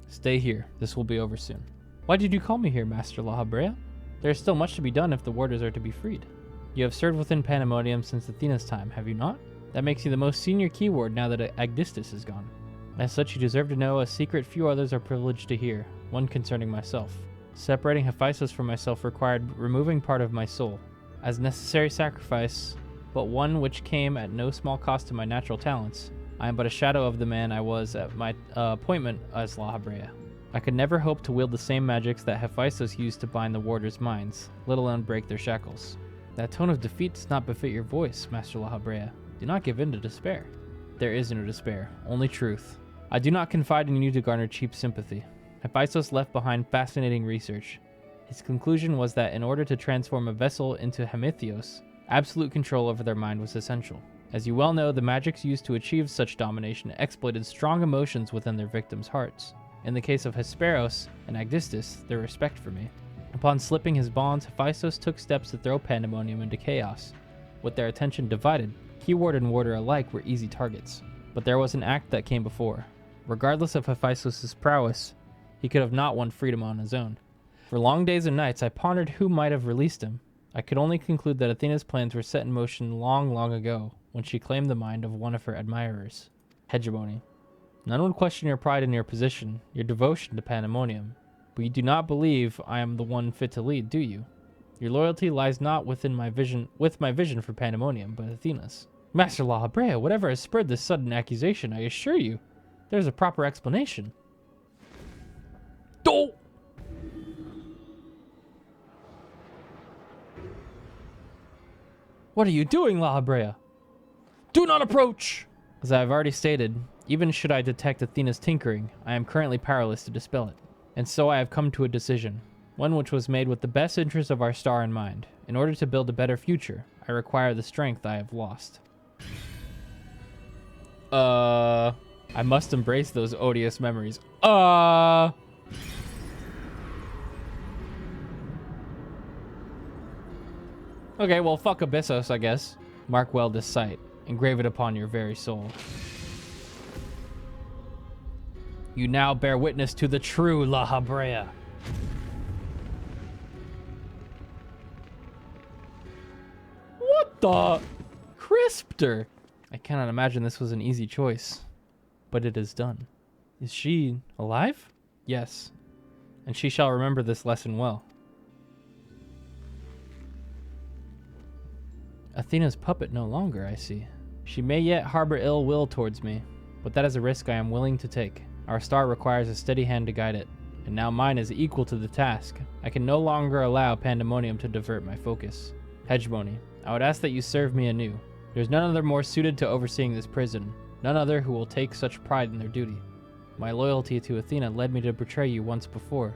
Stay here. This will be over soon. Why did you call me here, Master La Habrea? There is still much to be done if the warders are to be freed. You have served within Pandemonium since Athena's time, have you not? That makes you the most senior keyword now that Agdistis is gone. As such, you deserve to know a secret few others are privileged to hear, one concerning myself. Separating Hephaestus from myself required removing part of my soul. As necessary sacrifice, but one which came at no small cost to my natural talents, I am but a shadow of the man I was at my appointment as La Habrea. I could never hope to wield the same magics that Hephaestus used to bind the warders' minds, let alone break their shackles. That tone of defeat does not befit your voice, Master La Habrea. Do not give in to despair. There is no despair, only truth. I do not confide in you to garner cheap sympathy. Hephaestus left behind fascinating research. His conclusion was that in order to transform a vessel into Hemitheios, absolute control over their mind was essential. As you well know, the magics used to achieve such domination exploited strong emotions within their victims' hearts. In the case of Hesperos and Agdistis, their respect for me. Upon slipping his bonds, Hephaestus took steps to throw Pandemonium into chaos. With their attention divided, keyword and warder alike were easy targets. But there was an act that came before. Regardless of Hephaestus' prowess, he could have not won freedom on his own. For long days and nights, I pondered who might have released him. I could only conclude that Athena's plans were set in motion long, long ago, when she claimed the mind of one of her admirers. Hegemony. None would question your pride in your position, your devotion to Pandemonium. But you do not believe I am the one fit to lead, do you? Your loyalty lies not with my vision for Pandemonium, but Athena's. Master La Habrea, whatever has spurred this sudden accusation, I assure you, there's a proper explanation. Oh! What are you doing, La Habrea? Do not approach! As I have already stated, even should I detect Athena's tinkering, I am currently powerless to dispel it. And so I have come to a decision, one which was made with the best interest of our star in mind. In order to build a better future, I require the strength I have lost. I must embrace those odious memories. Okay, well, fuck Abyssos, I guess. Mark well this sight. Engrave it upon your very soul. You now bear witness to the true La Habrea. What the? Crisped her. I cannot imagine this was an easy choice. But it is done. Is she alive? Yes. And she shall remember this lesson well. Athena's puppet no longer, I see. She may yet harbor ill will towards me, but that is a risk I am willing to take. Our star requires a steady hand to guide it, and now mine is equal to the task. I can no longer allow Pandemonium to divert my focus. Hegemony, I would ask that you serve me anew. There's none other more suited to overseeing this prison, none other who will take such pride in their duty. My loyalty to Athena led me to betray you once before.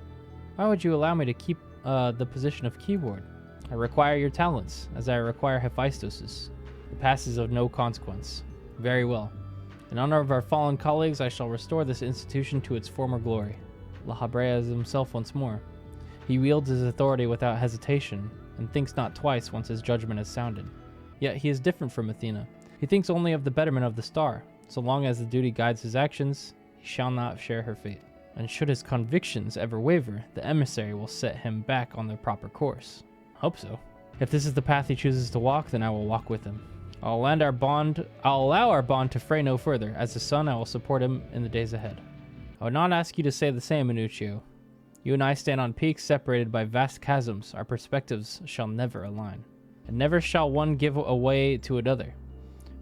Why would you allow me to keep the position of keyword? I require your talents, as I require Hephaestus's. The past is of no consequence. Very well. In honor of our fallen colleagues, I shall restore this institution to its former glory. La Habrea is himself once more. He wields his authority without hesitation, and thinks not twice once his judgment is sounded. Yet he is different from Athena. He thinks only of the betterment of the star. So long as the duty guides his actions, he shall not share her fate. And should his convictions ever waver, the emissary will set him back on the proper course. Hope so. If this is the path he chooses to walk, then I will walk with him. I'll allow our bond to fray no further. As a son, I will support him in the days ahead. I would not ask you to say the same, Minuccio. You and I stand on peaks separated by vast chasms. Our perspectives shall never align. And never shall one give away to another,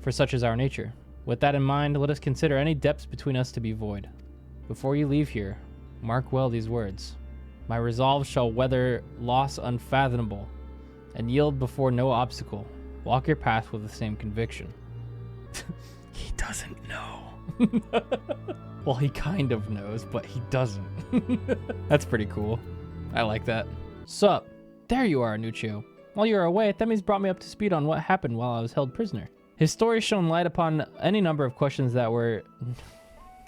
for such is our nature. With that in mind, let us consider any depths between us to be void. Before you leave here, mark well these words. My resolve shall weather loss unfathomable, and yield before no obstacle. Walk your path with the same conviction. He doesn't know. Well, he kind of knows, but he doesn't. That's pretty cool. I like that. Sup? There you are, Nuccio. While you were away, Themis brought me up to speed on what happened while I was held prisoner. His story shone light upon any number of questions that were...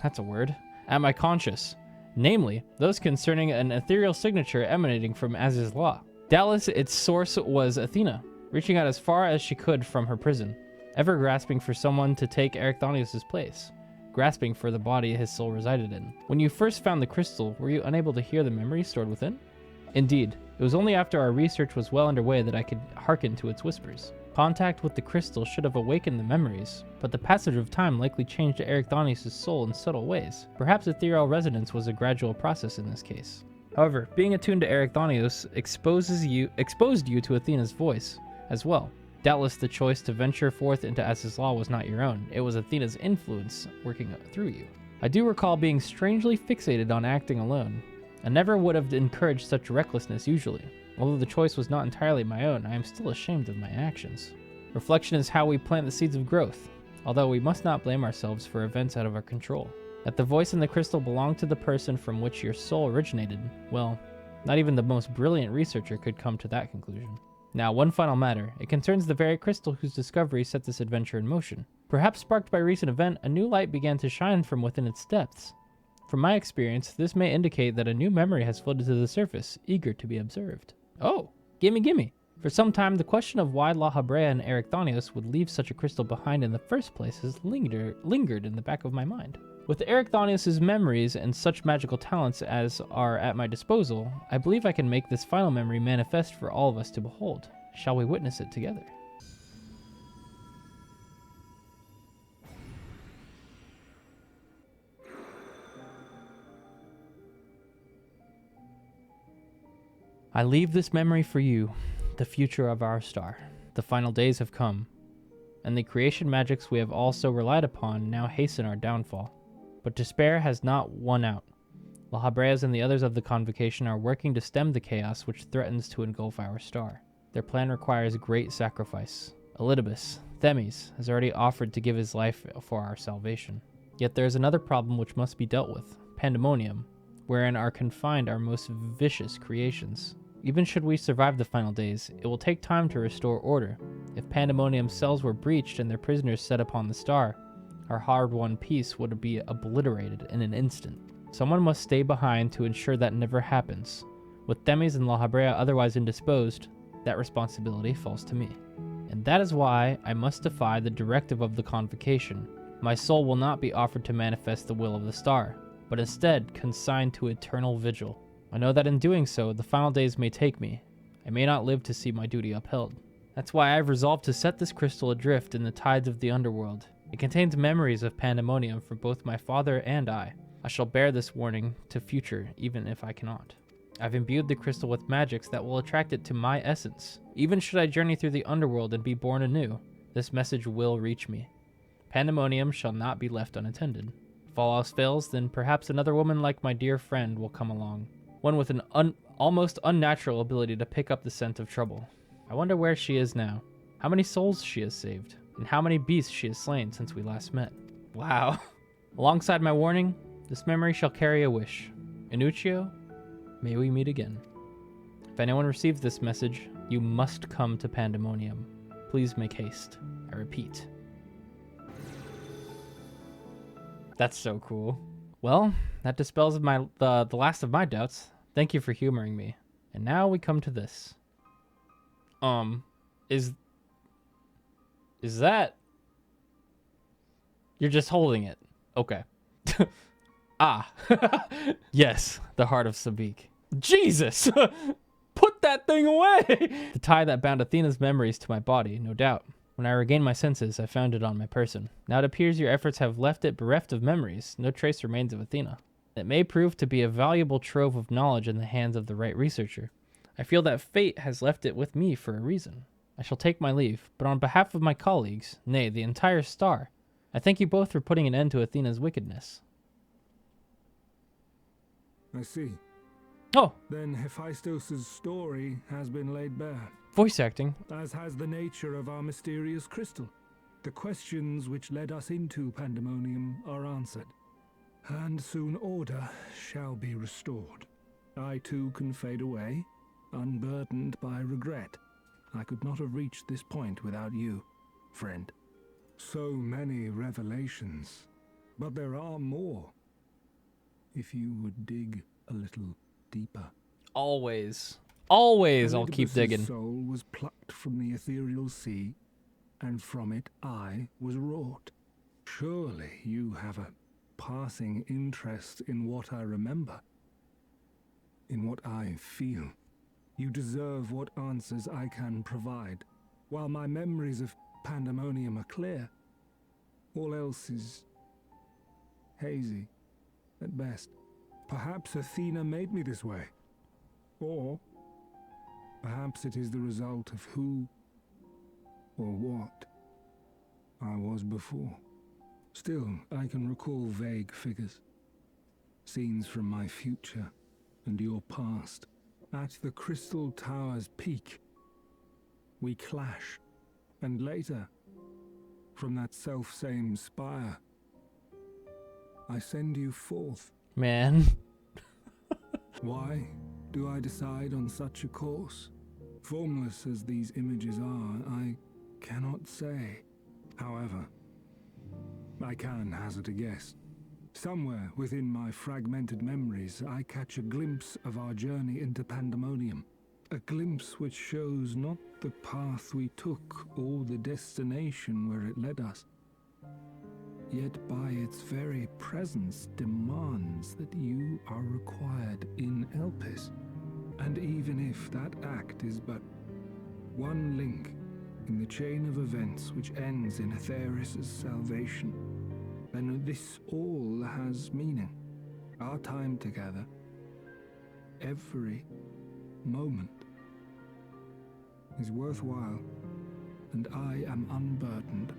that's a word. At my conscience. Namely, those concerning an ethereal signature emanating from Aziz's law. Doubtless its source was Athena, reaching out as far as she could from her prison, ever grasping for someone to take Erechthonius' place, grasping for the body his soul resided in. When you first found the crystal, were you unable to hear the memory stored within? Indeed, it was only after our research was well underway that I could hearken to its whispers. Contact with the crystal should have awakened the memories, but the passage of time likely changed Ericthonius' soul in subtle ways. Perhaps ethereal resonance was a gradual process in this case. However, being attuned to Ericthonius exposed you to Athena's voice as well. Doubtless the choice to venture forth into As's law was not your own. It was Athena's influence working through you. I do recall being strangely fixated on acting alone. I never would have encouraged such recklessness usually. Although the choice was not entirely my own, I am still ashamed of my actions. Reflection is how we plant the seeds of growth, although we must not blame ourselves for events out of our control. That the voice in the crystal belonged to the person from which your soul originated, well, not even the most brilliant researcher could come to that conclusion. Now, one final matter. It concerns the very crystal whose discovery set this adventure in motion. Perhaps sparked by a recent event, a new light began to shine from within its depths. From my experience, this may indicate that a new memory has floated to the surface, eager to be observed. Oh, gimme. For some time, the question of why La Habrea and Ericthonius would leave such a crystal behind in the first place has lingered in the back of my mind. With Ericthonius' memories and such magical talents as are at my disposal, I believe I can make this final memory manifest for all of us to behold. Shall we witness it together? I leave this memory for you, the future of our star. The final days have come, and the creation magics we have also relied upon now hasten our downfall. But despair has not won out. La Habreas and the others of the Convocation are working to stem the chaos which threatens to engulf our star. Their plan requires great sacrifice. Elidibus, Themis, has already offered to give his life for our salvation. Yet there is another problem which must be dealt with, pandemonium, wherein are confined our most vicious creations. Even should we survive the final days, it will take time to restore order. If pandemonium's cells were breached and their prisoners set upon the star, our hard-won peace would be obliterated in an instant. Someone must stay behind to ensure that never happens. With Themis and La Habrea otherwise indisposed, that responsibility falls to me. And that is why I must defy the directive of the Convocation. My soul will not be offered to manifest the will of the star, but instead consigned to eternal vigil. I know that in doing so, the final days may take me. I may not live to see my duty upheld. That's why I've resolved to set this crystal adrift in the tides of the underworld. It contains memories of pandemonium for both my father and I. I shall bear this warning to future, even if I cannot. I've imbued the crystal with magics that will attract it to my essence. Even should I journey through the underworld and be born anew, this message will reach me. Pandemonium shall not be left unattended. If all else fails, then perhaps another woman like my dear friend will come along. One with an almost unnatural ability to pick up the scent of trouble. I wonder where she is now, how many souls she has saved, and how many beasts she has slain since we last met. Wow. Alongside my warning, this memory shall carry a wish. Inuccio, may we meet again. If anyone receives this message, you must come to Pandemonium. Please make haste. I repeat. That's so cool. Well, that dispels the last of my doubts. Thank you for humoring me. And now we come to this. Is that... You're just holding it. Okay. Ah. Yes, the heart of Sabik. Jesus! Put that thing away! The tie that bound Athena's memories to my body, no doubt. When I regained my senses, I found it on my person. Now it appears your efforts have left it bereft of memories. No trace remains of Athena. It may prove to be a valuable trove of knowledge in the hands of the right researcher. I feel that fate has left it with me for a reason. I shall take my leave, but on behalf of my colleagues, nay, the entire star, I thank you both for putting an end to Athena's wickedness. I see. Oh, Then Hephaestus' story has been laid bare, voice acting. as has the nature of our mysterious crystal. The questions which led us into Pandemonium are answered, and soon order shall be restored. I too can fade away, unburdened by regret. I could not have reached this point without you, friend. So many revelations, but there are more. If you would dig a little deeper. Always. Always I'll keep Elidibus's digging. soul was plucked from the ethereal sea, and from it I was wrought. Surely you have a passing interest in what I remember, in what I feel. You deserve what answers I can provide. While my memories of Pandemonium are clear, all else is hazy, at best. Perhaps Athena made me this way. Or perhaps it is the result of who or what I was before. Still, I can recall vague figures, scenes from my future and your past. At the Crystal Tower's peak, we clash, and later, from that self-same spire, I send you forth. Man. Why do I decide on such a course? Formless as these images are, I cannot say. However, I can hazard a guess. Somewhere within my fragmented memories, I catch a glimpse of our journey into Pandemonium. A glimpse which shows not the path we took or the destination where it led us, yet by its very presence demands that you are required in Elpis. And even if that act is but one link in the chain of events which ends in Atheris' salvation, then this all has meaning. Our time together, every moment, is worthwhile, and I am unburdened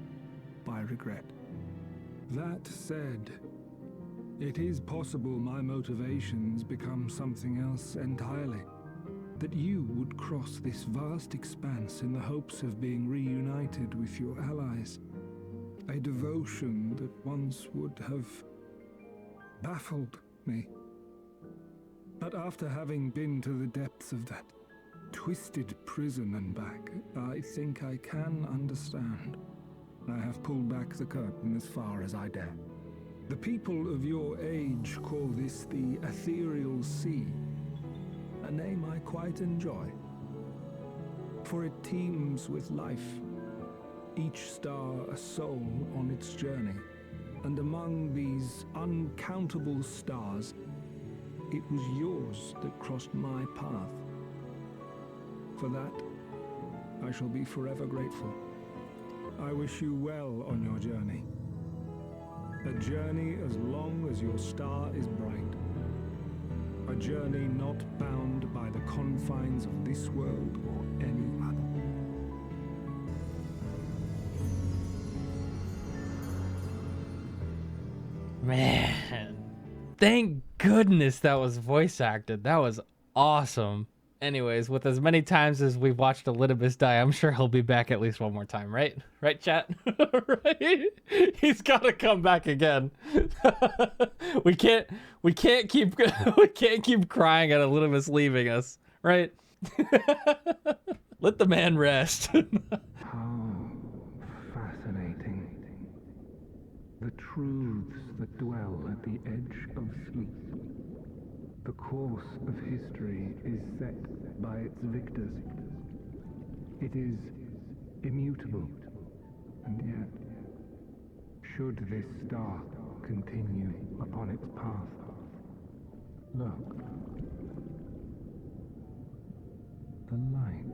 by regret. That said, it is possible my motivations become something else entirely. That you would cross this vast expanse in the hopes of being reunited with your allies. A devotion that once would have baffled me. But after having been to the depths of that twisted prison and back, I think I can understand. I have pulled back the curtain as far as I dare. The people of your age call this the Ethereal Sea, a name I quite enjoy, for it teems with life, each star a soul on its journey, and among these uncountable stars, it was yours that crossed my path. For that, I shall be forever grateful. I wish you well on your journey. A journey as long as your star is bright. A journey not bound by the confines of this world or any other. Man. Thank goodness that was voice acted. That was awesome. Anyways, with as many times as we've watched Elidibus die, I'm sure he'll be back at least one more time, right? Right, chat? Right? He's got to come back again. we can't keep crying at Elidibus leaving us, right? Let the man rest. How fascinating. The truths that dwell at the edge of sleep. The course of history is set by its victors. It is immutable, and yet, should this star continue upon its path, look, the light.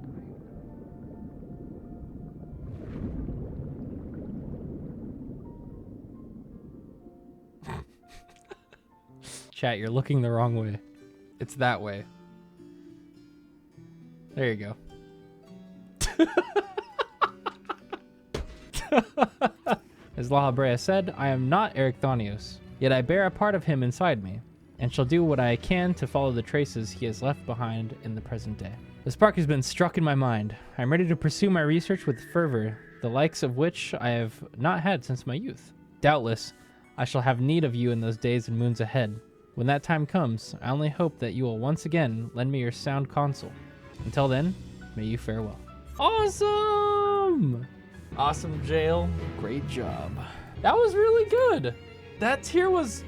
Chat, you're looking the wrong way. It's that way. There you go. As Lahabrea said, I am not Ericthonios, yet I bear a part of him inside me, and shall do what I can to follow the traces he has left behind in the present day. The spark has been struck in my mind. I am ready to pursue my research with fervor, the likes of which I have not had since my youth. Doubtless, I shall have need of you in those days and moons ahead. When that time comes, I only hope that you will once again lend me your sound counsel. Until then, may you fare well. Awesome! Awesome, Jail. Great job. That was really good. That tier was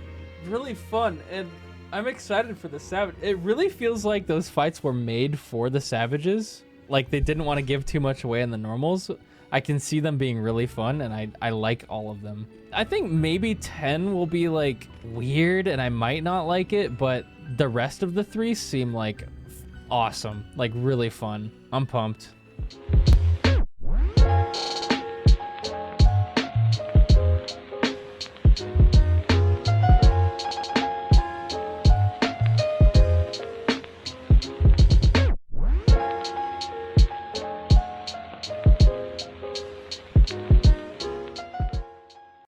really fun, and I'm excited for the Savage. It really feels like those fights were made for the Savages. Like, they didn't want to give too much away in the normals. I can see them being really fun, and I like all of them. I think maybe 10 will be, like, weird, and I might not like it, but the rest of the three seem like awesome. Like, really fun. I'm pumped.